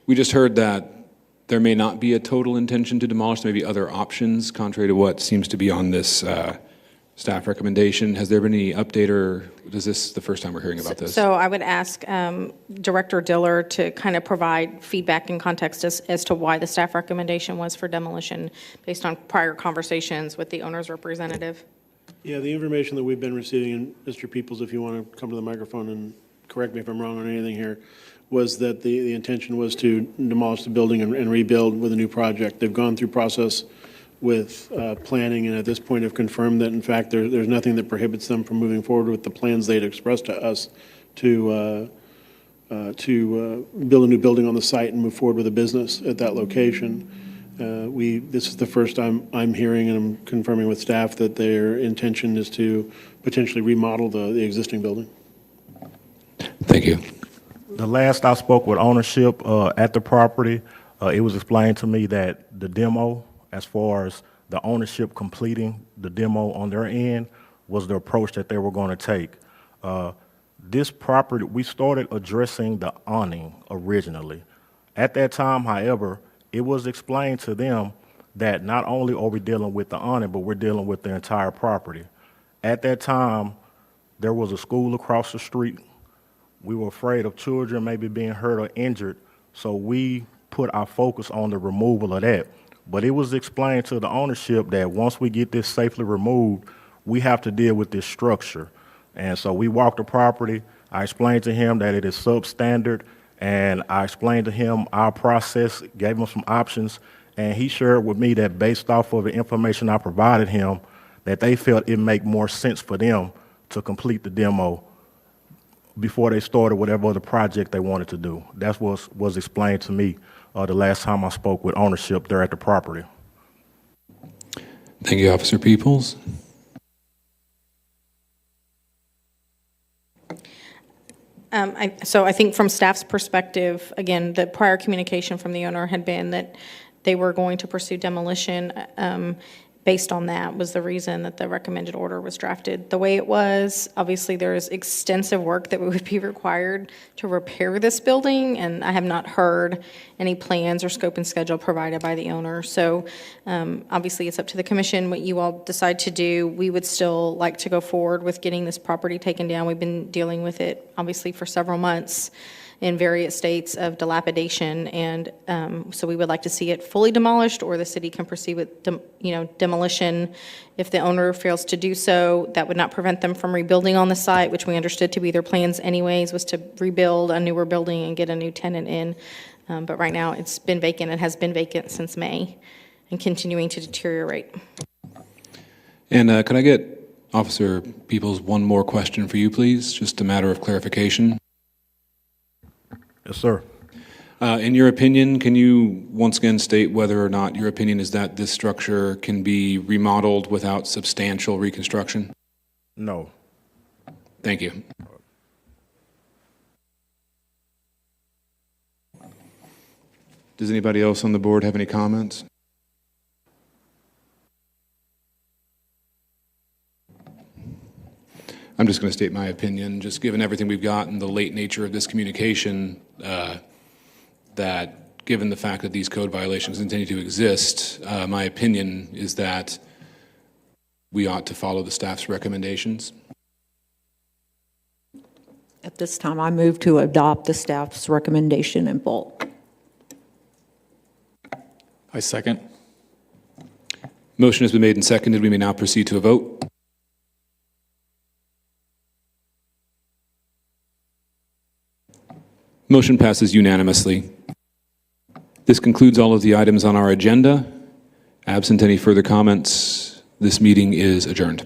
[SPEAKER 1] We just heard that there may not be a total intention to demolish. There may be other options, contrary to what seems to be on this staff recommendation. Has there been any update, or is this the first time we're hearing about this?
[SPEAKER 9] So I would ask Director Diller to kind of provide feedback and context as to why the staff recommendation was for demolition based on prior conversations with the owner's representative.
[SPEAKER 6] Yeah, the information that we've been receiving, and Mr. Peoples, if you want to come to the microphone and correct me if I'm wrong on anything here, was that the intention was to demolish the building and rebuild with a new project. They've gone through process with planning, and at this point have confirmed that, in fact, there's nothing that prohibits them from moving forward with the plans they'd expressed to us to build a new building on the site and move forward with a business at that location. This is the first time I'm hearing, and I'm confirming with staff, that their intention is to potentially remodel the existing building.
[SPEAKER 1] Thank you.
[SPEAKER 7] The last I spoke with ownership at the property, it was explained to me that the demo, as far as the ownership completing the demo on their end, was the approach that they were going to take. This property, we started addressing the awning originally. At that time, however, it was explained to them that not only are we dealing with the awning, but we're dealing with the entire property. At that time, there was a school across the street. We were afraid of children maybe being hurt or injured, so we put our focus on the removal of that. But it was explained to the ownership that once we get this safely removed, we have to deal with this structure. And so we walked the property. I explained to him that it is substandard, and I explained to him our process, gave him some options, and he shared with me that based off of the information I provided him, that they felt it make more sense for them to complete the demo before they started whatever other project they wanted to do. That's what was explained to me the last time I spoke with ownership there at the property.
[SPEAKER 1] Thank you, Officer Peoples.
[SPEAKER 9] So I think from staff's perspective, again, the prior communication from the owner had been that they were going to pursue demolition. Based on that was the reason that the recommended order was drafted the way it was. Obviously, there is extensive work that would be required to repair this building, and I have not heard any plans or scope and schedule provided by the owner. So obviously, it's up to the commission what you all decide to do. We would still like to go forward with getting this property taken down. We've been dealing with it, obviously, for several months in various states of dilapidation, and so we would like to see it fully demolished, or the city can proceed with demolition. If the owner fails to do so, that would not prevent them from rebuilding on the site, which we understood to be their plans anyways, was to rebuild a newer building and get a new tenant in. But right now, it's been vacant and has been vacant since May and continuing to deteriorate.
[SPEAKER 1] And could I get Officer Peoples one more question for you, please? Just a matter of clarification.
[SPEAKER 7] Yes, sir.
[SPEAKER 1] In your opinion, can you once again state whether or not your opinion is that this structure can be remodeled without substantial reconstruction?
[SPEAKER 7] No.
[SPEAKER 1] Thank you. Does anybody else on the board have any comments? I'm just going to state my opinion, just given everything we've got and the late nature of this communication, that given the fact that these code violations continue to exist, my opinion is that we ought to follow the staff's recommendations.
[SPEAKER 4] At this time, I move to adopt the staff's recommendation in full.
[SPEAKER 3] I second.
[SPEAKER 1] Motion has been made and seconded. We may now proceed to a vote. Motion passes unanimously. This concludes all of the items on our agenda. Absent any further comments, this meeting is adjourned.